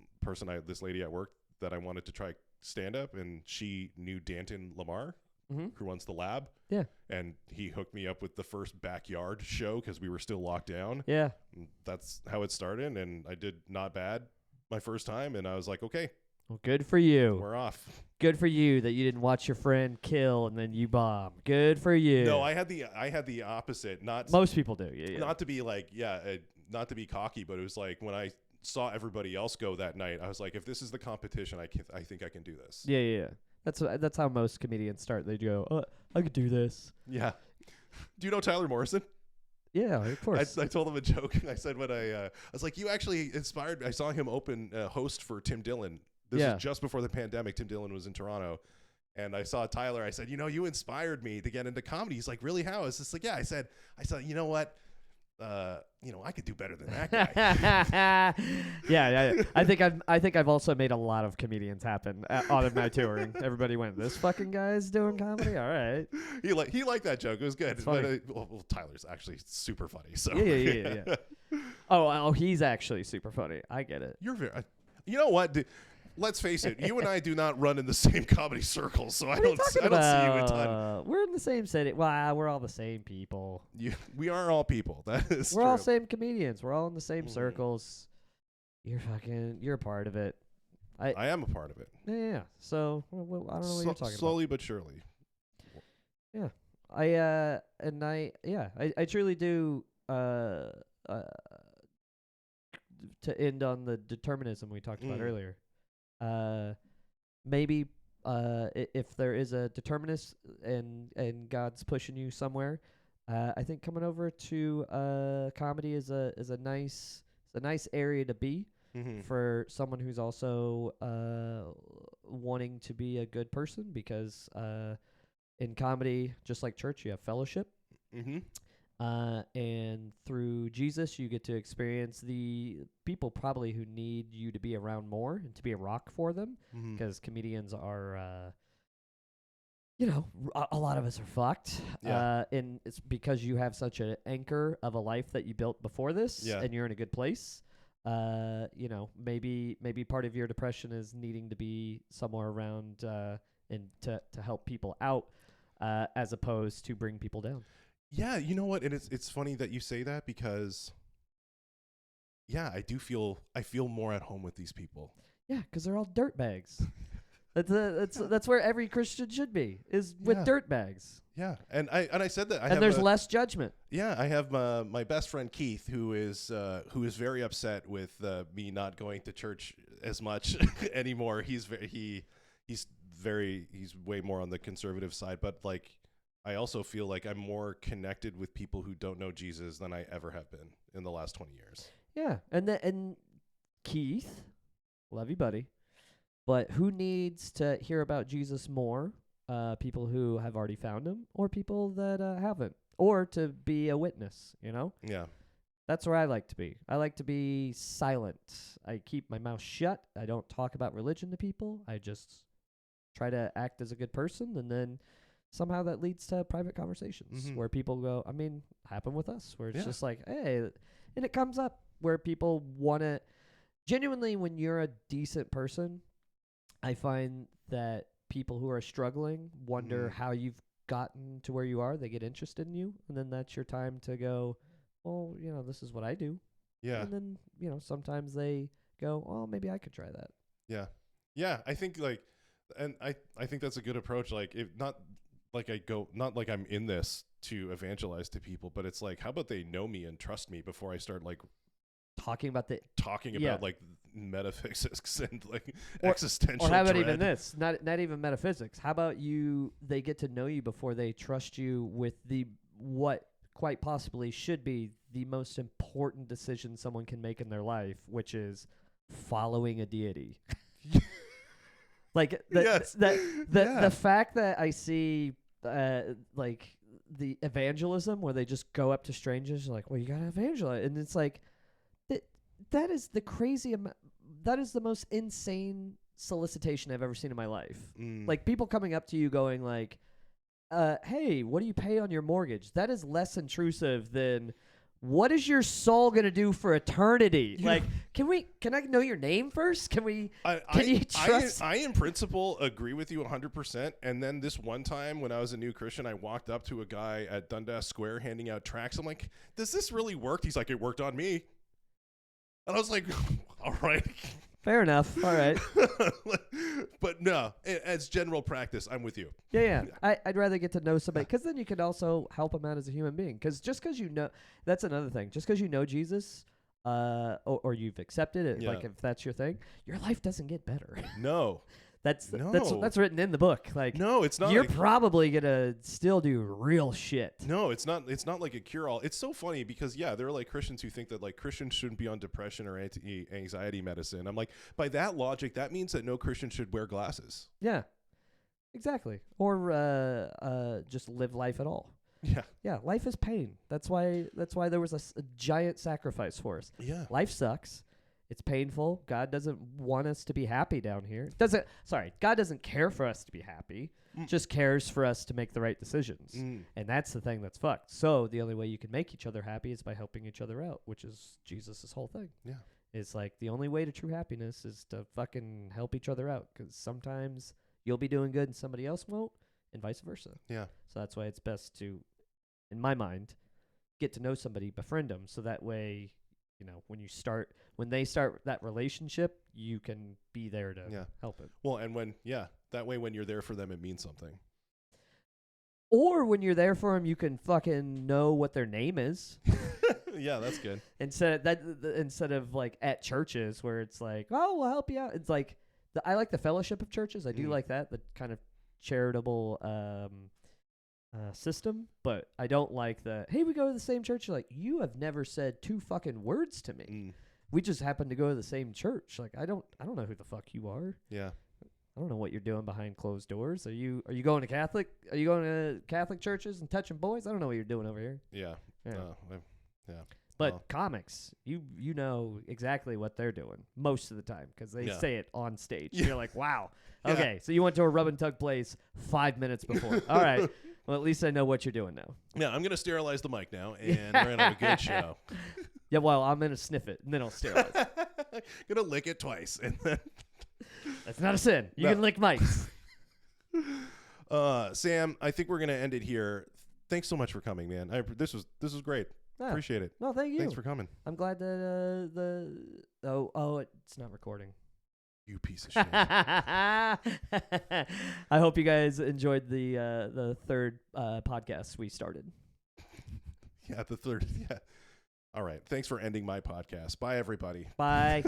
lady at work that I wanted to try stand up, and she knew Danton Lamar, who runs the Lab. Yeah. And he hooked me up with the first backyard show because we were still locked down. Yeah. And that's how it started, and I did not bad my first time, and I was like, okay. Well, good for you. We're off. Good for you that you didn't watch your friend kill and then you bomb. Good for you. No, I had the opposite. Most people do. Yeah. Not to be like, not to be cocky, but it was like when I saw everybody else go that night, I was like, if this is the competition, I think I can do this. Yeah. That's how most comedians start. They go, I could do this. Yeah. Do you know Tyler Morrison? Yeah, of course. I told him a joke. I said when I was like, you actually inspired me. I saw him open host for Tim Dillon. This was just before the pandemic. Tim Dillon was in Toronto. And I saw Tyler. I said, you inspired me to get into comedy. He's like, really? How? It's just like, yeah. I said, you know what? I could do better than that guy. Yeah. I think I've also made a lot of comedians happen on my touring. Everybody went, this fucking guy's doing comedy. All right. He liked that joke. It was good. But, Tyler's actually super funny. So yeah. Oh, he's actually super funny. I get it. You're very. You know what? Let's face it. You and I do not run in the same comedy circles, so I don't see you a ton. We're in the same city. Well, we're all the same people. We are all people. That is We're true. all same comedians. We're all in the same circles. You're a part of it. I am a part of it. Yeah. So I don't know what you're talking about. Slowly but surely. Yeah. I truly do to end on the determinism we talked about earlier. Maybe if there is a determinist and God's pushing you somewhere, I think coming over to comedy is a nice area to be for someone who's also wanting to be a good person, because in comedy, just like church, you have fellowship. And through Jesus, you get to experience the people probably who need you to be around more and to be a rock for them, because comedians are, a lot of us are fucked. And it's because you have such an anchor of a life that you built before this, and you're in a good place. Maybe part of your depression is needing to be somewhere around and to help people out, as opposed to bring people down. Yeah, you know what? And it's funny that you say that, because I feel more at home with these people. Yeah, because they're all dirtbags. That's where every Christian should be, is with dirtbags. Yeah, and I said that. And there's less judgment. Yeah, I have my best friend Keith, who is very upset with me not going to church as much anymore. He's way more on the conservative side, but like, I also feel like I'm more connected with people who don't know Jesus than I ever have been in the last 20 years. Yeah, and Keith, love you, buddy, but who needs to hear about Jesus more? People who have already found him, or people that haven't, or to be a witness, Yeah. That's where I like to be. I like to be silent. I keep my mouth shut. I don't talk about religion to people. I just try to act as a good person, and then somehow that leads to private conversations where people go, happen with us, where it's just like, hey, and it comes up where people want to genuinely, when you're a decent person, I find that people who are struggling wonder how you've gotten to where you are. They get interested in you, and then that's your time to go, well, this is what I do. Yeah. And then, sometimes they go, oh, maybe I could try that. Yeah. Yeah. I think I think that's a good approach. Like, if not like I'm in this to evangelize to people, but it's like, how about they know me and trust me before I start like talking about like metaphysics and like existential. Or how about dread. even this? Not even metaphysics. How about they get to know you before they trust you with what quite possibly should be the most important decision someone can make in their life, which is following a deity. Like the fact that I see like the evangelism where they just go up to strangers like, well, you gotta evangelize, and it's like that is the crazy that is the most insane solicitation I've ever seen in my life. Like, people coming up to you going like, hey, what do you pay on your mortgage? That is less intrusive than, what is your soul going to do for eternity? Yeah. Like, can I know your name first? Can you trust? I in principle agree with you 100%. And then this one time when I was a new Christian, I walked up to a guy at Dundas Square handing out tracts. I'm like, does this really work? He's like, it worked on me. And I was like, all right. Fair enough. All right. But no, as general practice, I'm with you. Yeah. I'd rather get to know somebody, because then you can also help them out as a human being. Because just because that's another thing. Just because you know Jesus, or you've accepted it, like if that's your thing, your life doesn't get better. No. That's written in the book. Like, no, it's not. You're probably gonna still do real shit. No, it's not. It's not like a cure-all. It's so funny because there are like Christians who think that like Christians shouldn't be on depression or anti-anxiety medicine. I'm like, by that logic, that means that no Christian should wear glasses. Yeah, exactly. Or just live life at all. Yeah. Yeah. Life is pain. That's why there was a giant sacrifice for us. Yeah. Life sucks. It's painful. God doesn't want us to be happy down here. God doesn't care for us to be happy. Just cares for us to make the right decisions. And that's the thing that's fucked. So the only way you can make each other happy is by helping each other out, which is Jesus' whole thing. Yeah. It's like the only way to true happiness is to fucking help each other out, because sometimes you'll be doing good and somebody else won't, and vice versa. Yeah. So that's why it's best to, in my mind, get to know somebody, befriend them, so that way, when they start that relationship, you can be there to help it. Well, and that way when you're there for them, it means something. Or when you're there for them, you can fucking know what their name is. Yeah, that's good. Instead of like at churches where it's like, oh, we'll help you out. It's like I like the fellowship of churches. I do like that, the kind of charitable system. But I don't like the, hey, we go to the same church. You're like, you have never said 2 fucking words to me. We just happen to go to the same church. Like I don't know who the fuck you are. Yeah. I don't know what you're doing behind closed doors. Are you going to Catholic? Are you going to Catholic churches and touching boys? I don't know what you're doing over here. Yeah. Yeah. But comics, you know exactly what they're doing most of the time because they say it on stage. Yeah. You're like, wow. Okay, so you went to a rub and tug place 5 minutes before. All right. Well, at least I know what you're doing now. Yeah, I'm going to sterilize the mic now, and we're going to have a good show. Yeah, well, I'm going to sniff it, and then I'll sterilize it. Going to lick it twice, and then... That's not a sin. You can lick mics. Sam, I think we're going to end it here. Thanks so much for coming, man. This was great. Appreciate it. No, thank you. Thanks for coming. I'm glad that it's not recording. You piece of shit. I hope you guys enjoyed the third podcast we started. Yeah, the third. Yeah. All right. Thanks for ending my podcast. Bye, everybody. Bye.